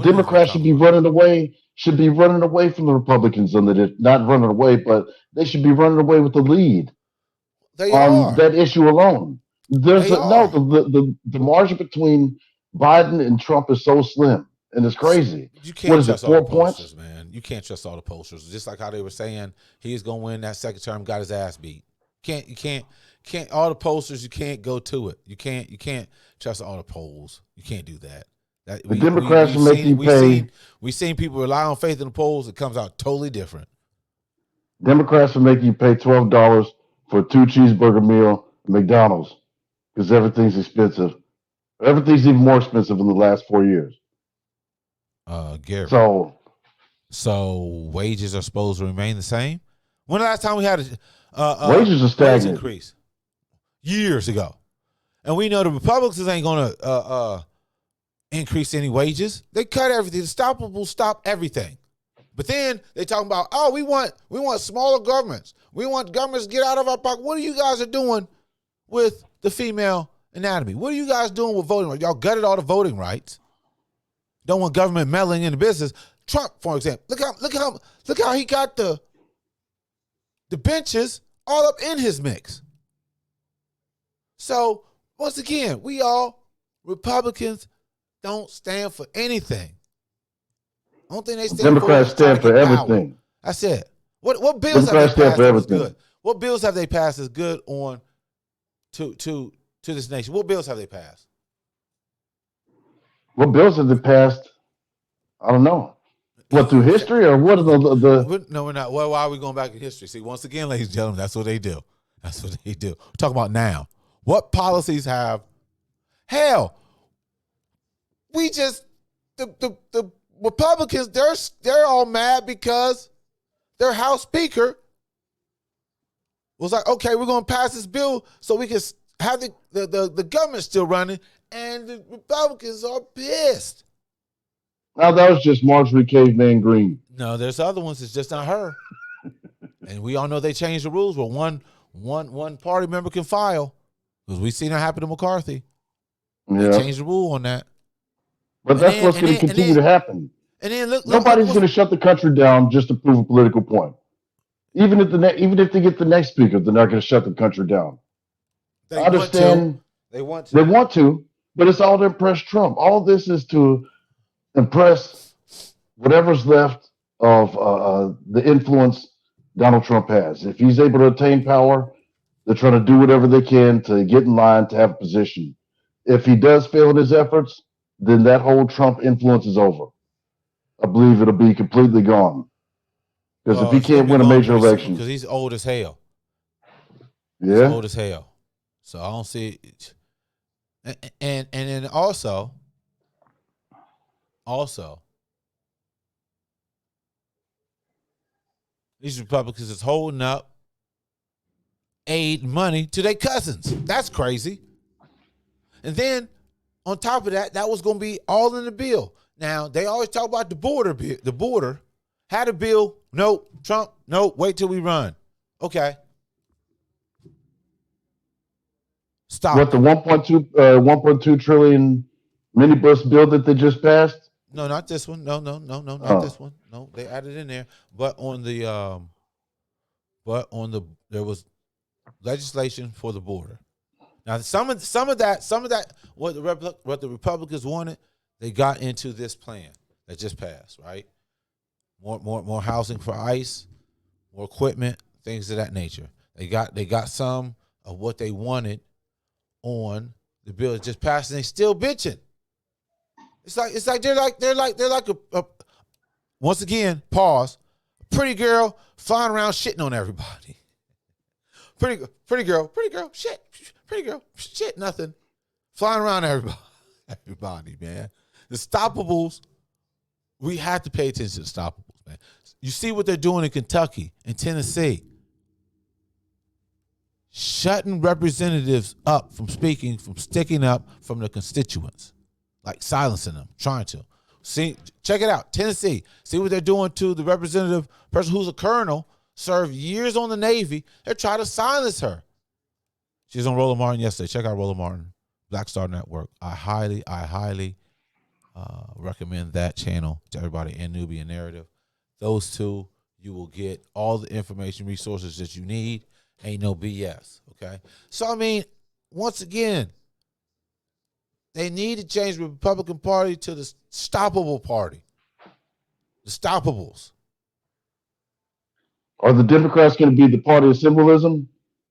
Democrats should be running away from the Republicans on not running away, but they should be running away with the lead. They on are. That issue alone. The margin between Biden and Trump is so slim, and it's crazy. You can't trust all the pollsters, man. You can't trust all the pollsters. Just like how they were saying he's gonna win that second term, got his ass beat. You can't all the pollsters. You can't go to it. You can't trust all the polls. You can't do that. The Democrats will make you pay. We've seen people rely on faith in the polls. It comes out totally different. Democrats will make you pay $12 for a 2 cheeseburger meal at McDonald's because everything's expensive. Everything's even more expensive in the last 4 years. Gary. So Wages are supposed to remain the same. When the last time we had wages are wage stagnant. increase? Years ago. And we know the Republicans ain't going to increase any wages. They cut everything. The Stoppables stop everything. But then they talking about, oh, we want smaller governments. We want governments to get out of our pocket. What are you guys are doing with the female anatomy? What are you guys doing with voting rights? Y'all gutted all the voting rights. Don't want government meddling in the business. Trump, for example, look how he got the benches all up in his mix. So once again, we all Republicans don't stand for anything. I don't think they stand Democrats stand for everything. That's it. What bills have they passed that was good? What bills have they passed that's good on to this nation? What bills have they passed? What bills have they passed? I don't know. What, through history, or what are the No, we're not. Well, why are we going back in history? See, once again, ladies and gentlemen, that's what they do. That's what they do. We're talking about now. What policies have? Hell, we just the Republicans, they're all mad because their House Speaker was like, okay, we're going to pass this bill so we can have the government still running, and the Republicans are pissed. Now that was just Marjorie Caveman Green. No, there's other ones. It's just not her. And we all know they changed the rules where one party member can file, because we've seen it happen to McCarthy. Yeah. They changed the rule on that. But that's what's going to continue to happen. And then look, nobody's going to shut the country down just to prove a political point. Even if they get the next speaker, they're not going to shut the country down. I understand. They want to, but it's all to impress Trump. All this is to impress whatever's left of the influence Donald Trump has. If he's able to attain power, they're trying to do whatever they can to get in line to have a position. If he does fail in his efforts, then that whole Trump influence is over. I believe it'll be completely gone. Because if he can't win a major election. Because he's old as hell. Yeah. He's old as hell. So I don't see it. And then also, these Republicans is holding up aid money to their cousins. That's crazy. And then on top of that, that was going to be all in the bill. Now, they always talk about the border. The border had a bill. Nope. Trump. Nope. Wait till we run. Okay. Stop. What, the 1.2 trillion minibus bill that they just passed? No, not this one. No, not this one. No, they added in there. But on the there was legislation for the border. Now some of that what the Republicans wanted, they got into this plan that just passed, right? More housing for ICE, more equipment, things of that nature. They got some of what they wanted on the bill that just passed, and they still bitching. It's like they're like a once again, pause. A pretty girl flying around shitting on everybody. Pretty girl, shit, nothing. Flying around everybody, man. The Stoppables, we have to pay attention to the Stoppables, man. You see what they're doing in Kentucky and Tennessee. Shutting representatives up from speaking, from sticking up from the constituents. Like silencing them, trying to. See, check it out. Tennessee. See what they're doing to the representative person who's a colonel, served years on the Navy. They're trying to silence her. She's on Roland Martin yesterday. Check out Roland Martin, Black Star Network. I highly recommend that channel to everybody in Nubian Narrative. Those two, you will get all the information, resources that you need. Ain't no BS, okay? So, I mean, once again, they need to change the Republican Party to the Stoppable Party. The Stoppables. Are the Democrats going to be the party of symbolism?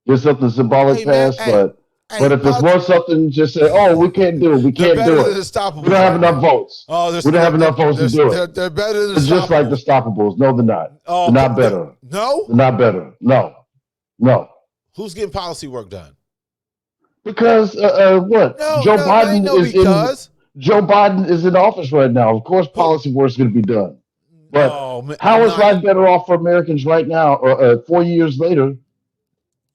Get something symbolic passed, but if it's worth something, just say, "Oh, we can't do it. We can't do it. We don't have enough votes. We don't have enough votes to do it." They're better than they're just like the Stoppables. No, they're not. Oh, they're not better. No, they're not better. No. Who's getting policy work done? Because what? No, Joe Biden is because Joe Biden is in office right now. Of course, policy work is going to be done. But Oh, man, how is life better off for Americans right now, or 4 years later?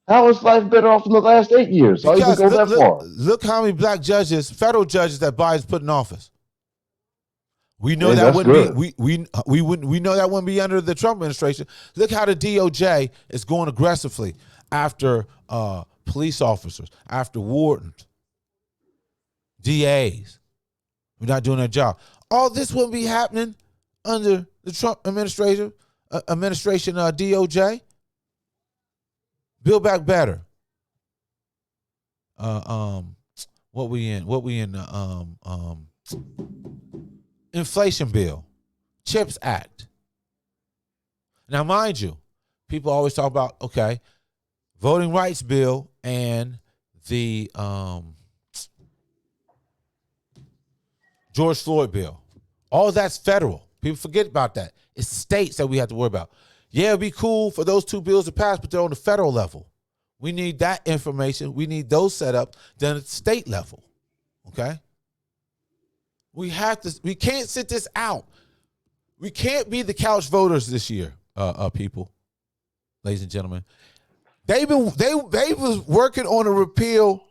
How is life better off in the last 8 years? I'll even because go that far. look how many black judges, federal judges that Biden's put in office. We know Hey, that that's wouldn't good. we know that wouldn't be under the Trump administration. Look how the DOJ is going aggressively after police officers, after wardens, DAs. We're not doing their job. All this wouldn't be happening under the Trump administration, DOJ. Build Back Better. What we in? Inflation bill, CHIPS Act. Now, mind you, people always talk about, okay, voting rights bill and the George Floyd bill. All that's federal. People forget about that. It's states that we have to worry about. Yeah, it'd be cool for those two bills to pass, but they're on the federal level. We need that information. We need those set up then at the state level. Okay? We can't sit this out. We can't be the couch voters this year, people, ladies and gentlemen. They was working on a repeal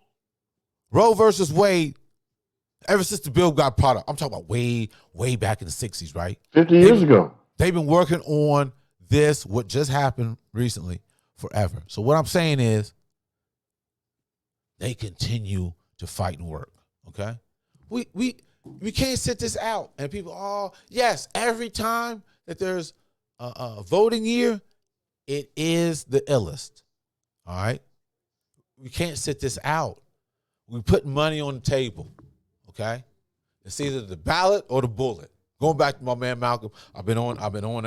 Roe versus Wade ever since the bill got brought up. I'm talking about way back in the 60s, right? 50 years ago. They've been working on this, what just happened recently, forever. So what I'm saying is they continue to fight and work, okay? We can't sit this out. And people, yes, every time that there's a voting year, it is the illest. All right? We can't sit this out. We put money on the table. Okay? It's either the ballot or the bullet. Going back to my man Malcolm, I've been on it, I've been on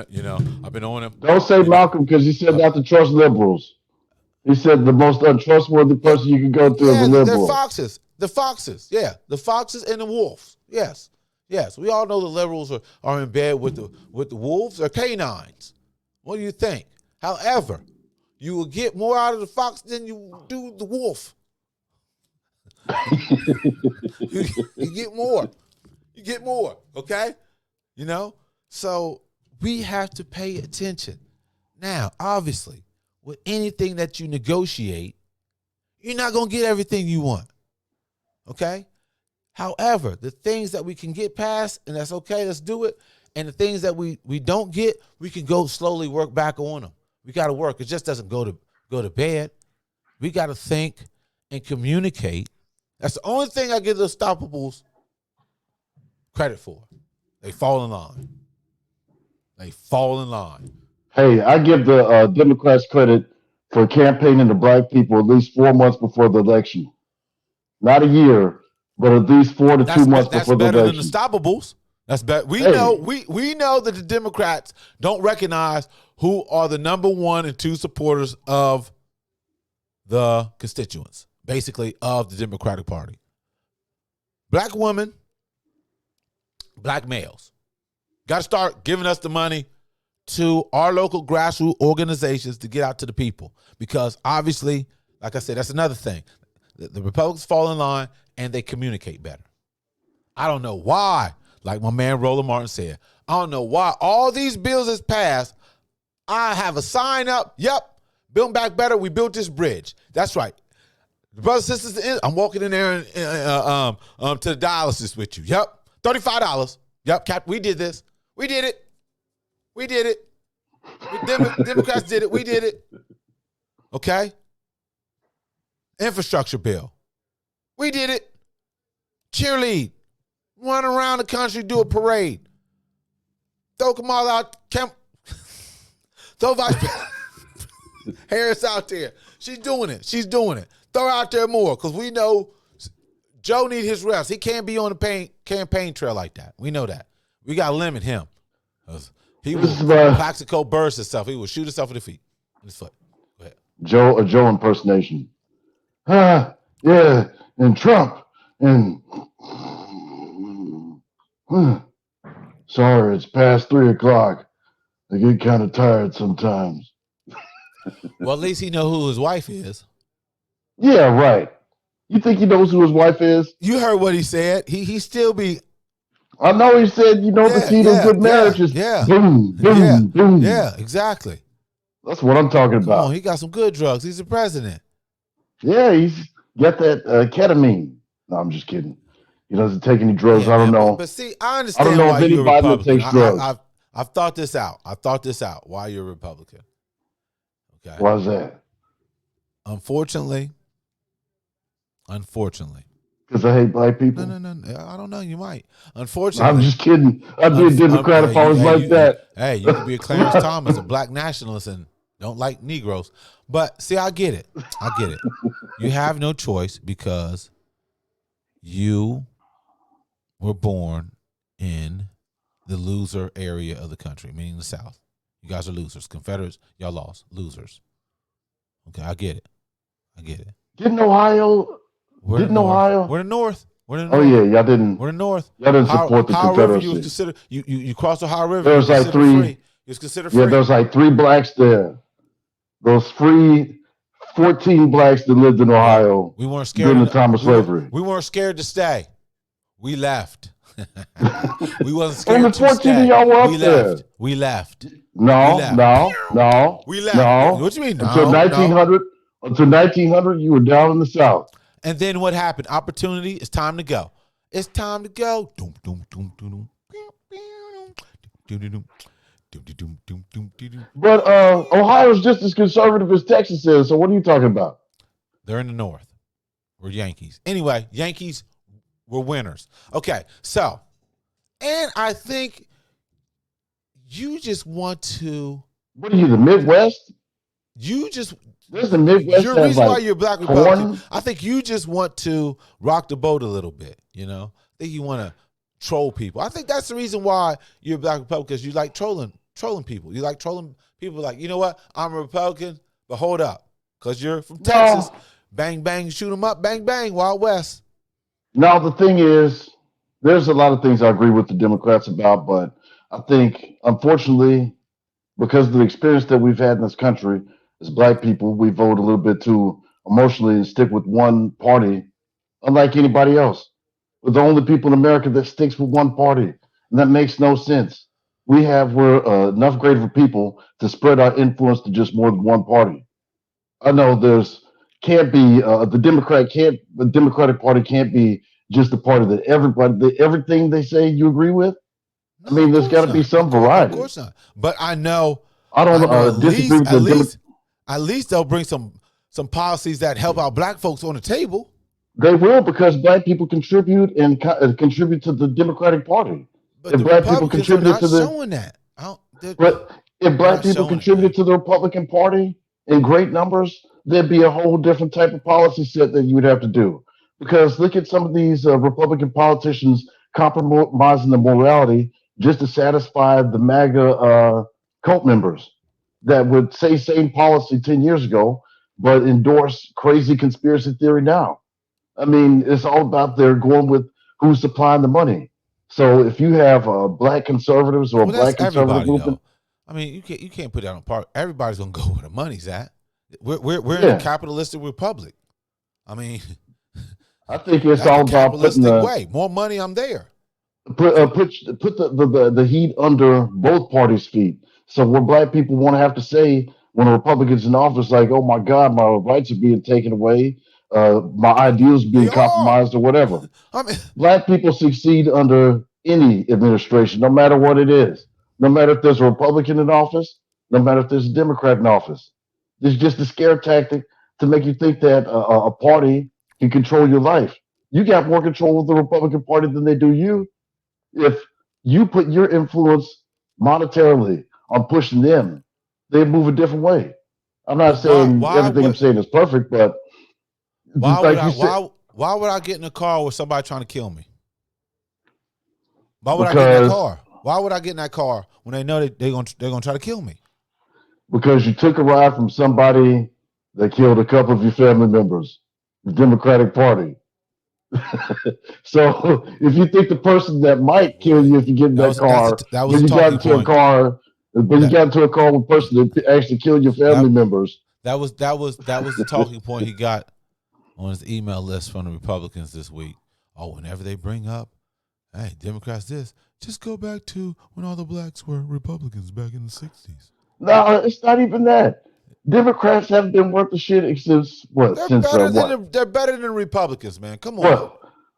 him. Don't say Malcolm, because he said not to trust liberals. He said the most untrustworthy person you can go to is a liberal. They're foxes. The foxes, yeah. The foxes and the wolves. Yes. We all know the liberals are in bed with the wolves. They're canines. What do you think? However, you will get more out of the fox than you do the wolf. you get more. You get more, okay? So we have to pay attention. Now, obviously, with anything that you negotiate, you're not going to get everything you want, okay? However, the things that we can get past, and that's okay, let's do it. And the things that we don't get, we can go slowly work back on them. We got to work. It just doesn't go to bed. We got to think and communicate. That's the only thing I give the Unstoppables credit for. They fall in line. Hey, I give the Democrats credit for campaigning to black people at least 4 months before the election. Not a year, but at least 4 to 2 months before the election. That's better than the Unstoppables. That's better. We know that the Democrats don't recognize who are the number 1 and 2 supporters of the constituents, basically of the Democratic Party. Black women, black males. Got to start giving us the money to our local grassroots organizations to get out to the people. Because obviously, like I said, that's another thing. The Republicans fall in line and they communicate better. I don't know why, like my man Roland Martin said, I don't know why all these bills is passed. I have a sign up. Yep. Build Back Better. We built this bridge. That's right. Brothers and sisters, I'm walking in there to the dialysis with you. Yep. $35. Yep. Cap, we did this. We did it. Democrats did it. We did it. Okay. Infrastructure bill. We did it. Cheerlead. Run around the country, do a parade. Throw Kamala out. Throw Vice Harris out there. She's doing it. Throw her out there more, because we know Joe need his rest. He can't be on the campaign trail like that. We know that. We got to limit him. He will Plaxico burst himself. He will shoot himself in the feet. In his foot. Go ahead. A Joe impersonation. Yeah, and Trump, and sorry, it's past 3:00. I get kind of tired sometimes. Well, at least he know who his wife is. Yeah, right. You think he knows who his wife is? You heard what he said. He still be. I know he said, the key to a good marriage is boom, boom, boom. Yeah, exactly. That's what I'm talking about. Come on, he got some good drugs. He's the president. Yeah, he's got that ketamine. No, I'm just kidding. He doesn't take any drugs. Yeah, I don't know. But see, I understand I don't know why if you're a anybody that Republican. takes drugs. I've thought this out. Why you're a Republican. Okay. Why is that? Unfortunately. Because I hate black people? No. I don't know. You might. Unfortunately. I'm just kidding. I'd be a Democrat if I was like that. Hey, you could be a Clarence Thomas, a black nationalist, and don't like Negroes. But see, I get it. You have no choice because you were born in the loser area of the country, meaning the South. You guys are losers. Confederates, y'all lost. Losers. Okay, I get it. Didn't Ohio? We're the North. Oh yeah, y'all didn't. We're the North. Y'all didn't support the Ohio Confederacy. River, you was considered. You crossed the Ohio River. There was like three. Free. You was considered free. Yeah, there was like 3 blacks there. Those free 14 blacks that lived in Ohio. We weren't scared during the time of slavery. We weren't scared to stay. We left. We wasn't scared Only 14 of y'all were up there. We left. No. We left. No. What you mean? No, until 1900. No. Until 1900, you were down in the South. And then what happened? Opportunity. It's time to go. It's time to go. But Ohio's just as conservative as Texas is. So what are you talking about? They're in the North. We're Yankees. Anyway, Yankees were winners. Okay, so, and I think you just want to. What are you, the Midwest? There's the Midwest. Your reason why you're a black Republican, I think you just want to rock the boat a little bit, I think you want to troll people. I think that's the reason why you're a black Republican, because you like trolling people. You like trolling people like, you know what, I'm a Republican, but hold up, because you're from Texas. Bang, bang, shoot them up, bang, bang, Wild West. Now, the thing is, there's a lot of things I agree with the Democrats about, but I think, unfortunately, because of the experience that we've had in this country, as black people, we vote a little bit too emotionally and stick with one party, unlike anybody else. We're the only people in America that sticks with one party, and that makes no sense. We're enough great of people to spread our influence to just more than one party. I know the Democratic Party can't be just the party that everything they say you agree with. I mean, there's got to be some variety. Of course not. But I know. I don't disagree with the At least they'll bring some policies that help our black folks on the table. They will, because black people contribute and contribute to the Democratic Party. But if black people contribute to showing that. But if black people contributed to the Republican Party in great numbers, there'd be a whole different type of policy set that you would have to do. Because look at some of these Republican politicians compromising the morality just to satisfy the MAGA cult members that would say same policy 10 years ago, but endorse crazy conspiracy theory now. I mean, it's all about they're going with who's supplying the money. So if you have black conservatives or black conservative movement, I mean, you can't put that on par. Everybody's gonna go where the money's at. We're in a capitalistic republic. I mean, I think it's all about putting more money. I'm there. Put the heat under both parties' feet. So what black people want to have to say when a Republican's in office, like, oh my God, my rights are being taken away, my ideals being compromised or whatever. Black people succeed under any administration, no matter what it is. No matter if there's a Republican in office, no matter if there's a Democrat in office. It's just a scare tactic to make you think that a party can control your life. You got more control of the Republican Party than they do you. If you put your influence monetarily on pushing them, they move a different way. I'm not saying everything I'm saying is perfect, but why would I get in a car with somebody trying to kill me? Why would I get in that car? Why would I get in that car when they know they're gonna try to kill me? Because you took a ride from somebody that killed a couple of your family members, the Democratic Party. So if you think the person that might kill you if you get in that car, when you got into a car with a person that actually killed your family members. That was the talking point he got on his email list from the Republicans this week. Oh, whenever they bring up, hey, Democrats this, just go back to when all the blacks were Republicans back in the 60s. No, it's not even that. Democrats haven't been worth the shit since what? They're Since better what? than they're better than Republicans, man. Come on.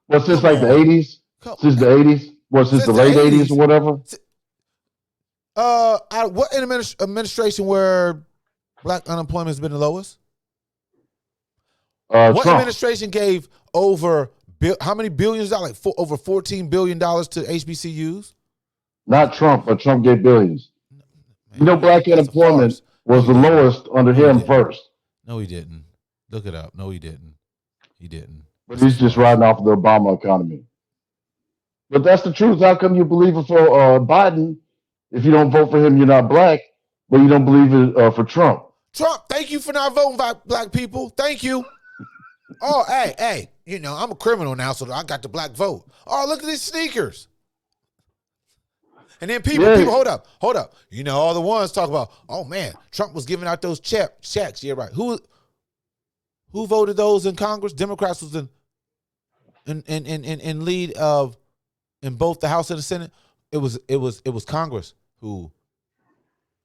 What? Since Come like the on. 80s? Since the 80s? What? Since the late 80s or whatever? What administration where black unemployment has been the lowest? What Trump. administration gave over how many billions dollars? Like over $14 billion to HBCUs? Not Trump, but Trump gave billions. Man, You know, black unemployment was the lowest under him first. No, he didn't. Look it up. No, he didn't. He didn't. But he's just riding off the Obama economy. But that's the truth. How come you believe it for Biden? If you don't vote for him, you're not black, but you don't believe it for Trump. Trump, thank you for not voting for black people. Thank you. Oh, hey, you know, I'm a criminal now, so I got the black vote. Oh, look at these sneakers. And then people, hold up. You know, all the ones talk about, oh man, Trump was giving out those checks. Yeah, right. Who voted those in Congress? Democrats was in lead of in both the House and the Senate. It was Congress who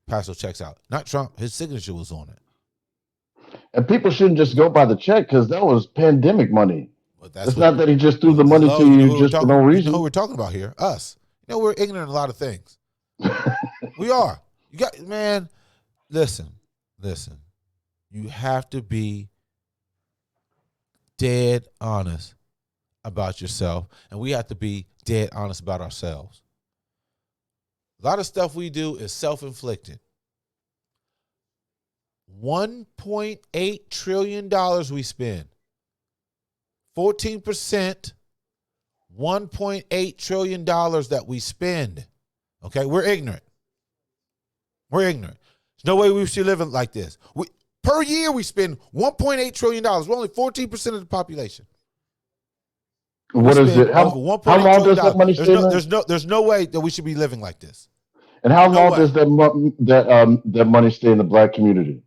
passed those checks out, not Trump. His signature was on it. And people shouldn't just go by the check because that was pandemic money. But it's not that he just threw the money to you just for no reason. You know who we're talking about here? Us. You know, we're ignorant of a lot of things. We are. You got, man, listen. You have to be dead honest about yourself, and we have to be dead honest about ourselves. A lot of stuff we do is self-inflicted. $1.8 trillion we spend. 14%, $1.8 trillion that we spend. Okay, we're ignorant. There's no way we should live like this. Per year, we spend $1.8 trillion. We're only 14% of the population. What is it? How long does that money stay there? There's no way that we should be living like this. And how long does that money stay in the black community?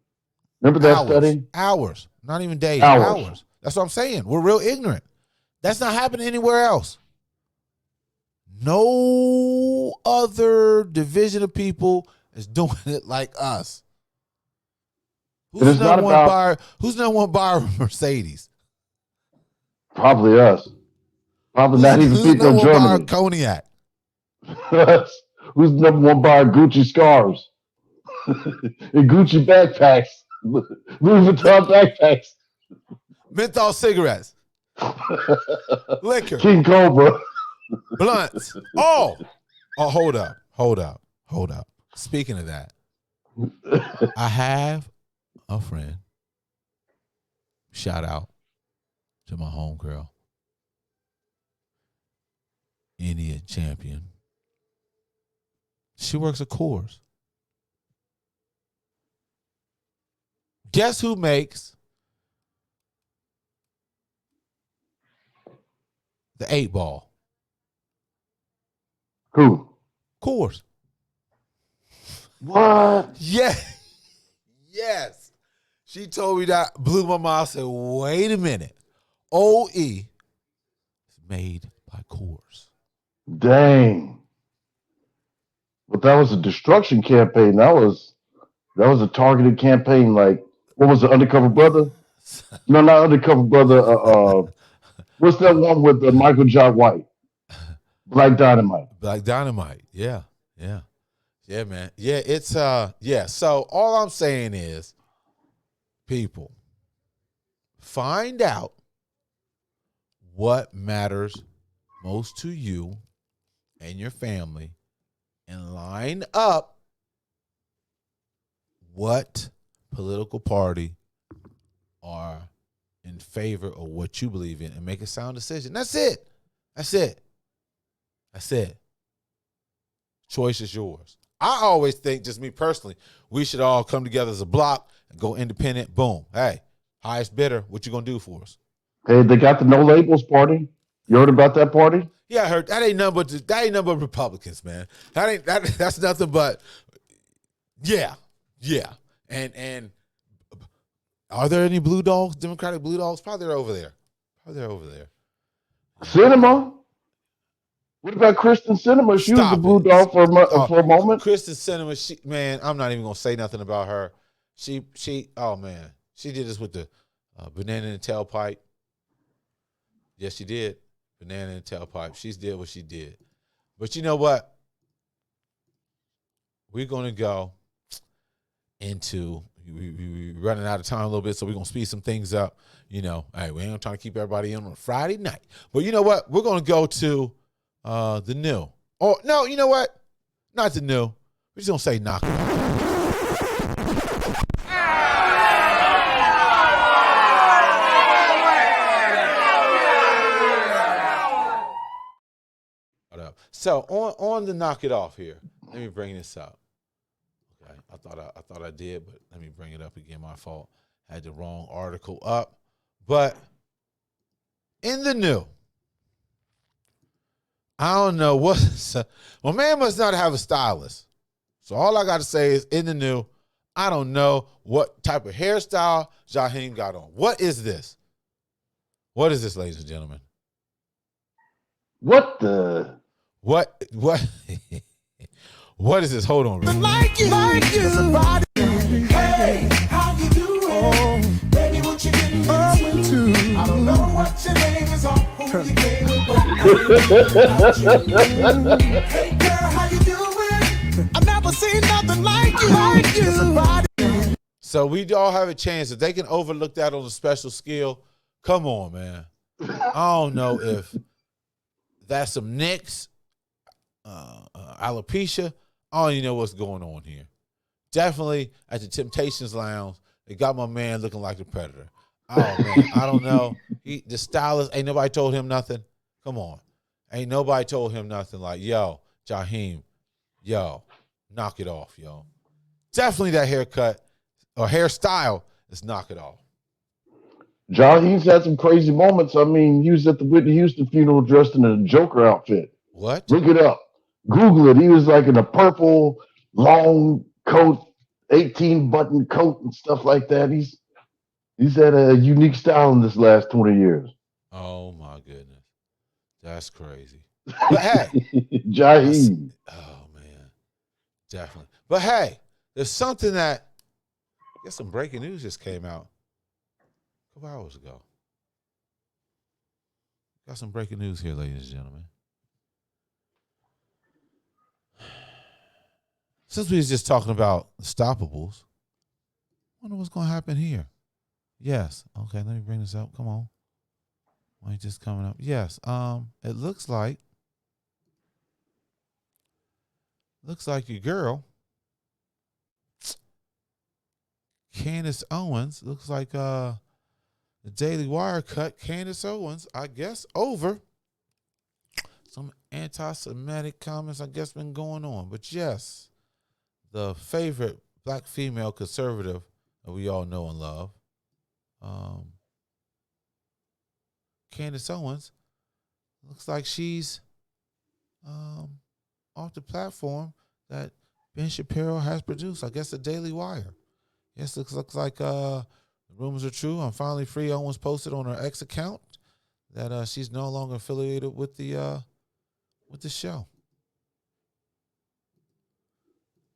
Remember that study? Hours, not even days. Hours. That's what I'm saying. We're real ignorant. That's not happening anywhere else. No other division of people is doing it like us. Who's number one buyer of Mercedes? Probably us. Probably not even people in Germany. Cognac. Who's the number one buyer of Gucci scarves? And Gucci backpacks. Louis Vuitton backpacks. Menthol cigarettes. Liquor. King Cobra. Blunts. Oh, hold up. Speaking of that, I have a friend. Shout out to my homegirl, Indian champion. She works at Coors. Guess who makes the 8-ball? Who? Coors. What? Yeah. Yes. She told me that, blew my mind. I said, wait a minute. OE is made by Coors. Dang. But that was a destruction campaign. That was a targeted campaign. Like, what was it, Undercover Brother? No, not Undercover Brother. What's that one with Michael Jai White? Black Dynamite. Black Dynamite. Yeah, man. Yeah, it's yeah. So all I'm saying is, people, find out what matters most to you and your family and line up what political party are in favor of what you believe in and make a sound decision. That's it. Choice is yours. I always think, just me personally, we should all come together as a block and go independent. Boom. Hey, highest bidder, what you gonna do for us? Hey, they got the No Labels party. You heard about that party? Yeah, I heard. That ain't nothing but Republicans, man. That's nothing but yeah. And Are there any blue dogs, Democratic blue dogs? Probably they're over there. Probably they're over there. Cinema. What about Kristen Cinema? She was the Stop blue it. dog for a moment. Kristen Cinema, man, I'm not even gonna say nothing about her. She, oh man, she did this with the banana in the tailpipe. Yes, she did. Banana in the tailpipe. She did what she did. But you know what? We're gonna go into we running out of time a little bit, so we're gonna speed some things up. You know, hey, we ain't trying to keep everybody in on a Friday night. But you know what? We're gonna go to the new. Oh no, you know what? Not the new. We're just gonna say knock it off. So on the knock it off here, let me bring this up. Okay, I thought I did, but let me bring it up again. My fault. I had the wrong article up. But in the new, I don't know what. Well, man must not have a stylist. So all I got to say is in the new, I don't know what type of hairstyle Jaheim got on. What is this? What is this, ladies and gentlemen? What the? What? What is this? Hold on. Like you. Hey, how you doing? Baby, what you getting into? I don't know what your name is or who you came with. Hey, girl, how you doing? I've never seen nothing like you. So we all have a chance. If they can overlook that on a special skill, come on, man. I don't know if that's some nicks, alopecia. I don't even know what's going on here. Definitely at the Temptations Lounge, they got my man looking like the Predator. Oh, man, I don't know. The stylist, ain't nobody told him nothing. Come on. Ain't nobody told him nothing like, yo, Jaheim, yo, knock it off, yo. Definitely that haircut or hairstyle is knock it off. Jaheim's had some crazy moments. I mean, he was at the Whitney Houston funeral dressed in a Joker outfit. What? Look it up. Google it. He was like in a purple long coat, 18-button coat and stuff like that. He's had a unique style in this last 20 years. Oh, my goodness. That's crazy. But hey. Jaheim. Oh, man. Definitely. But hey, there's something that, I guess some breaking news just came out a couple hours ago. Got some breaking news here, ladies and gentlemen. Since we was just talking about stoppables, I wonder what's going to happen here. Yes. Okay, let me bring this up. Come on. Why ain't this coming up? Yes. It looks like your girl, Candace Owens, looks like the Daily Wire cut Candace Owens, I guess, over some anti-Semitic comments, I guess, been going on. But yes, the favorite black female conservative that we all know and love, Candace Owens, looks like she's off the platform that Ben Shapiro has produced. I guess the Daily Wire. Yes, looks like the rumors are true. I'm finally free. Owens posted on her X account that she's no longer affiliated with the show.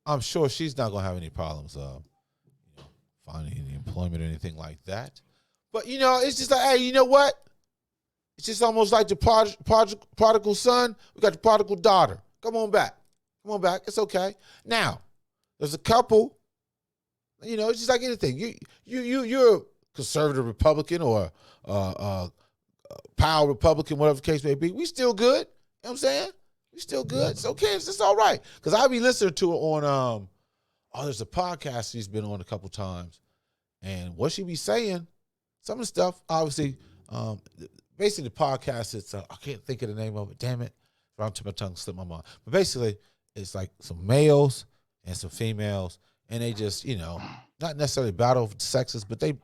I'm sure she's not gonna have any problems finding any employment or anything like that. But it's just like, hey, you know what? It's just almost like the prodigal son. We got the prodigal daughter. Come on back. It's okay. Now, there's a couple. It's just like anything. You're a conservative Republican or power Republican, whatever the case may be. We still good. You know what I'm saying? We still good. It's okay. It's all right. Because I'll be listening to it on there's a podcast she's been on a couple times. And what she be saying, some of the stuff, obviously, basically the podcast, it's I can't think of the name of it. Damn it. Around to my tongue, slip my mind. But basically, it's like some males and some females. And they just, not necessarily battle for the sexes, but they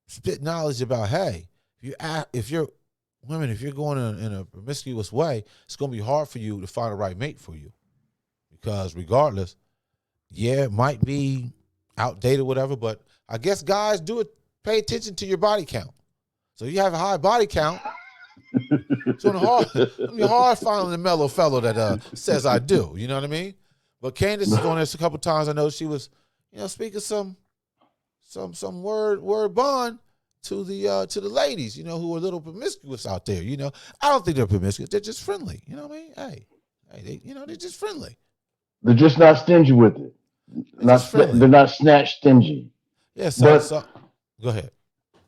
spit knowledge about, hey, if you're women, if you're going in a promiscuous way, it's going to be hard for you to find a right mate for you. Because regardless, yeah, it might be outdated or whatever, but I guess guys do it. Pay attention to your body count. So you have a high body count. It's hard finding the mellow fellow that says I do. You know what I mean? But Candace is on this a couple times. I know she was, speaking some word bond to the ladies, who are a little promiscuous out there. I don't think they're promiscuous. They're just friendly. You know what I mean? Hey, they're just friendly. They're just not stingy with it. They're not snatch stingy. Yeah. So go ahead.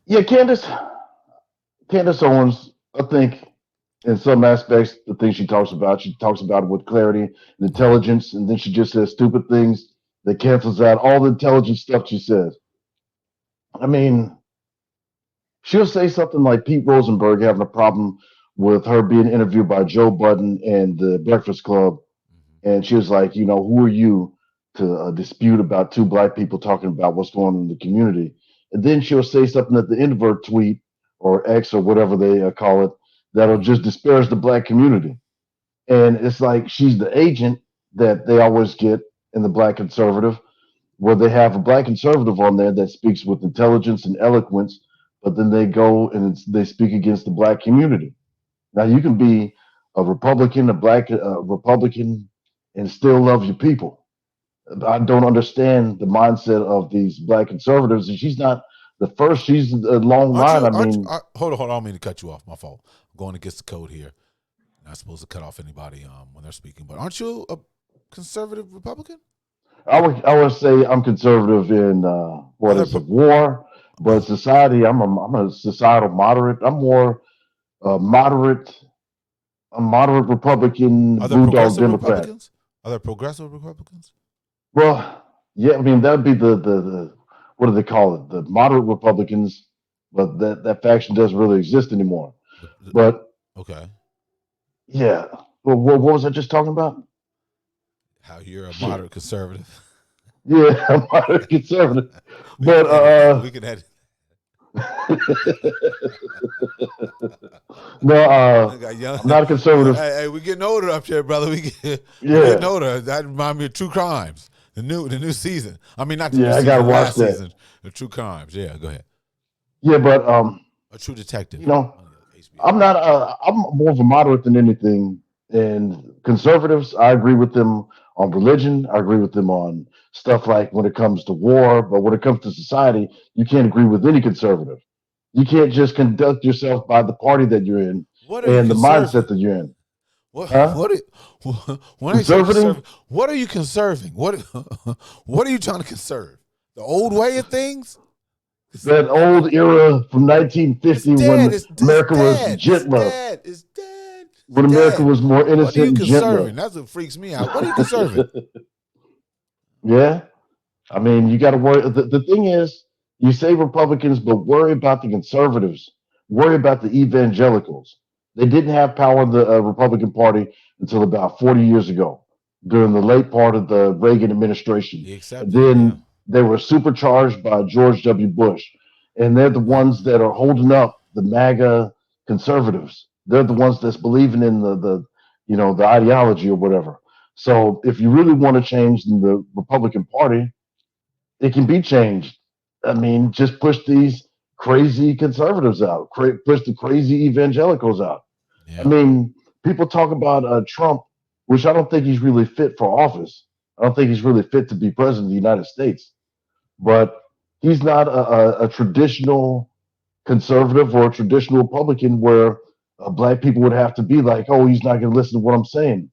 Yeah, Candace Owens, I think in some aspects, the things she talks about it with clarity and intelligence, and then she just says stupid things that cancels out all the intelligent stuff she says. I mean, she'll say something like Pete Rosenberg having a problem with her being interviewed by Joe Budden and the Breakfast Club, and she was like, who are you to dispute about two black people talking about what's going on in the community? And then she'll say something at the end of her tweet or X or whatever they call it that'll just disparage the black community. And it's like she's the agent that they always get in the black conservative, where they have a black conservative on there that speaks with intelligence and eloquence, but then they go and they speak against the black community. Now you can be a Republican, a black Republican, and still love your people. I don't understand the mindset of these black conservatives, and she's not the first. She's a long line. Hold on. I don't mean to cut you off. My fault. I'm going against the code here. Not supposed to cut off anybody when they're speaking. But aren't you a conservative Republican? I would say I'm conservative in war, but society. I'm a societal moderate. I'm more moderate. A moderate Republican, blue dog Democrat. Republicans? Are there progressive Republicans? Well, yeah, I mean, that would be the what do they call it? The moderate Republicans, but that faction doesn't really exist anymore. But okay, yeah. Well, what was I just talking about? How you're a moderate conservative. Yeah, I'm moderate conservative. But we can add. No, I'm not a conservative. Hey, we're getting older up here, brother. We're getting older. That reminds me of True Crimes, the new season. I mean, not the new season. I gotta watch that. Season, the True Crimes. Yeah, go ahead. Yeah, but a True Detective. I'm not. I'm more of a moderate than anything. And conservatives, I agree with them on religion. I agree with them on stuff like when it comes to war. But when it comes to society, you can't agree with any conservative. You can't just conduct yourself by the party that you're in and the mindset that you're in. What are you conserving? What are you trying to conserve? The old way of things? That old era from 1950 when America was gentler. It's dead. When America was more innocent and gentler. That's what freaks me out. What are you conserving? Yeah. I mean, you got to worry. The thing is, you say Republicans, but worry about the conservatives. Worry about the evangelicals. They didn't have power in the Republican Party until about 40 years ago, during the late part of the Reagan administration. They were supercharged by George W. Bush, and they're the ones that are holding up the MAGA conservatives. They're the ones that's believing in the ideology or whatever. So if you really want to change the Republican Party, it can be changed. I mean, just push these crazy conservatives out, push the crazy evangelicals out. Yeah. I mean, people talk about Trump, which I don't think he's really fit for office. I don't think he's really fit to be president of the United States. But he's not a traditional conservative or a traditional Republican where black people would have to be like, oh, he's not going to listen to what I'm saying.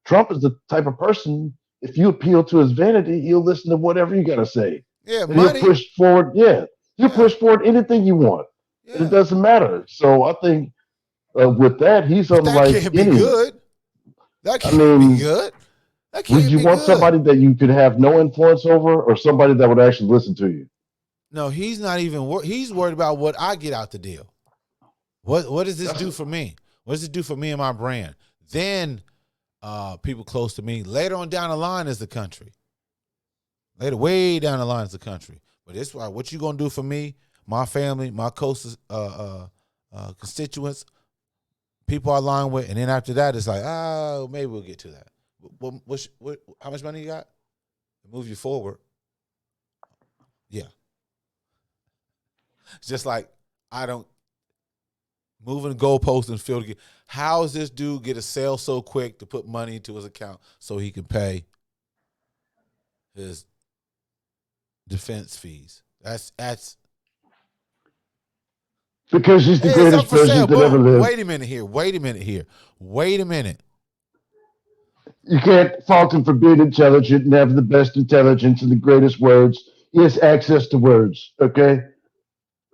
Trump is the type of person, if you appeal to his vanity, he'll listen to whatever you got to say. Yeah, he'll push forward. Yeah, he'll push forward anything you want. Yeah. It doesn't matter. So I think with that, he's unlike that can't be good. That can't be good. Would you want somebody that you could have no influence over, or somebody that would actually listen to you? No, he's not even. He's worried about what I get out the deal. What does this do for me? What does it do for me and my brand? Then people close to me. Later on down the line is the country. Way down the line is the country. But it's why what you gonna do for me, my family, my closest constituents, people I align with, and then after that, it's like, maybe we'll get to that. How much money you got? Move you forward. Yeah. It's just like I don't moving the goalposts and field. How does this dude get a sale so quick to put money into his account so he can pay his defense fees? That's because he's the Hey, it's up greatest for sale. president that ever Boom. lived. Wait a minute here. Wait a minute. You can't fault him for being intelligent and having the best intelligence and the greatest words. He has access to words, okay?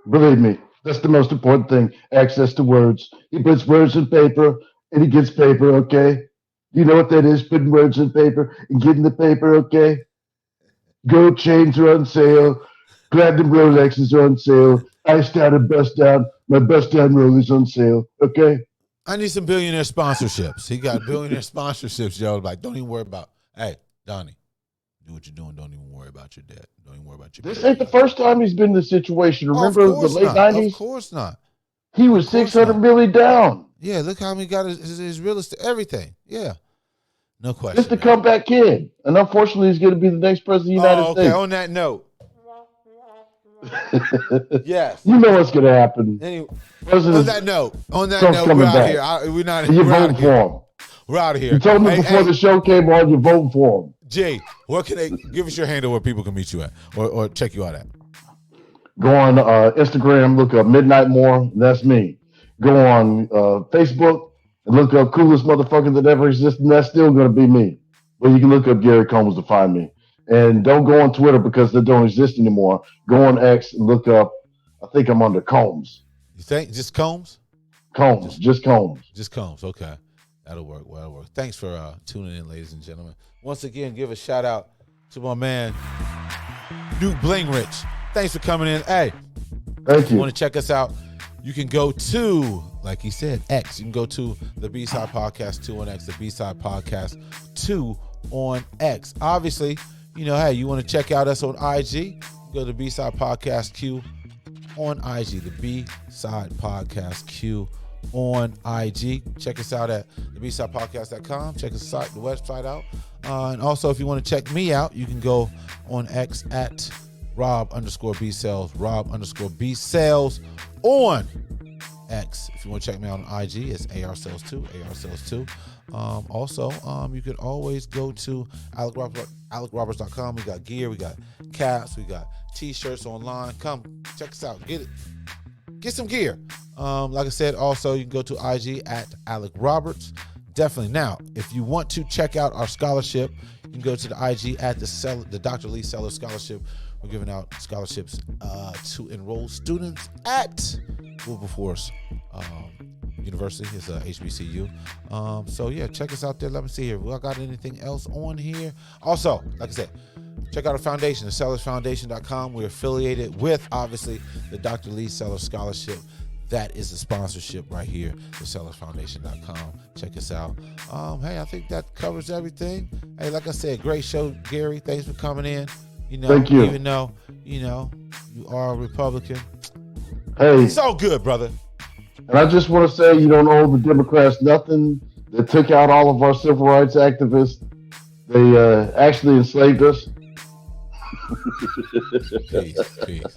Believe me, that's the most important thing, access to words. He puts words in paper and he gets paper, okay? You know what that is, putting words in paper and getting the paper, okay? Gold chains are on sale. Platinum Rolexes are on sale. Iced out and bust down. My bust down Rolex on sale, okay? I need some billionaire sponsorships. He got billionaire sponsorships, yo. Like, don't even worry about, hey, Donnie, do what you're doing. Don't even worry about your debt. Don't even worry about your This debt. ain't the first time he's been in this situation. Remember Of the course late not. 90s? Of course not. He was Of course 600 not. million down. Yeah, look how he got his real estate, everything. Yeah. No question. Just a man. comeback kid. And unfortunately, he's going to be the next president of the United Okay, States. on that note. Yes. You know what's going to happen. Anyway, on President that note, Trump's we're coming out back. here. We're not. You're We're out voting of here. for him. We're out of here. You told me Hey, before hey, the show came on, you're voting for him. Jay, what can they give us your handle where people can meet you at or check you out at? Go on Instagram, look up Midnight More. That's me. Go on Facebook and look up Coolest Motherfucker That Ever Existed. And that's still going to be me. But you can look up Gary Combs to find me. And don't go on Twitter because they don't exist anymore. Go on X and look up, I think I'm under Combs. You think just Combs? Combs, just Combs. Just Combs. Okay. That'll work. Well, that'll work. Thanks for tuning in, ladies and gentlemen. Once again, give a shout out to my man, Duke Blingrich. Thanks for coming in. Hey, Thank if you you. want to check us out, you can go to, like he said, X. You can go to the B-Side Podcast 2 on X, the B-Side Podcast 2 on X. Obviously, hey, you want to check out us on IG, go to B-Side Podcast Q on IG, the B-Side Podcast Q on IG. Check us out at thebsidepodcast.com. Check us out, the website out. And also, if you want to check me out, you can go on X at Rob_B_Sales, Rob_B_Sales on X. If you want to check me out on IG, it's ARSales2. Also, you can always go to AlecRoberts.com. We got gear, we got caps, we got t-shirts online. Come check us out. Get some gear. Like I said, also you can go to IG at Alec Roberts. Definitely. Now, if you want to check out our scholarship, you can go to the IG at the Dr. Lee Sellers Scholarship. We're giving out scholarships to enroll students at Wilberforce University. It's HBCU. So yeah, check us out there. Let me see here. We got anything else on here? Also, like I said, check out our foundation, thesellersfoundation.com. We're affiliated with, obviously, the Dr. Lee Sellers Scholarship. That is the sponsorship right here, thesellersfoundation.com. Check us out. Hey, I think that covers everything. Hey, like I said, great show, Gary. Thanks for coming in. Thank you. Even though, you are a Republican. Hey, It's all good, brother. and I just want to say you don't owe the Democrats nothing. They took out all of our civil rights activists. They actually enslaved us. Peace.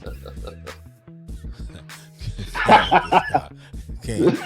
Can't.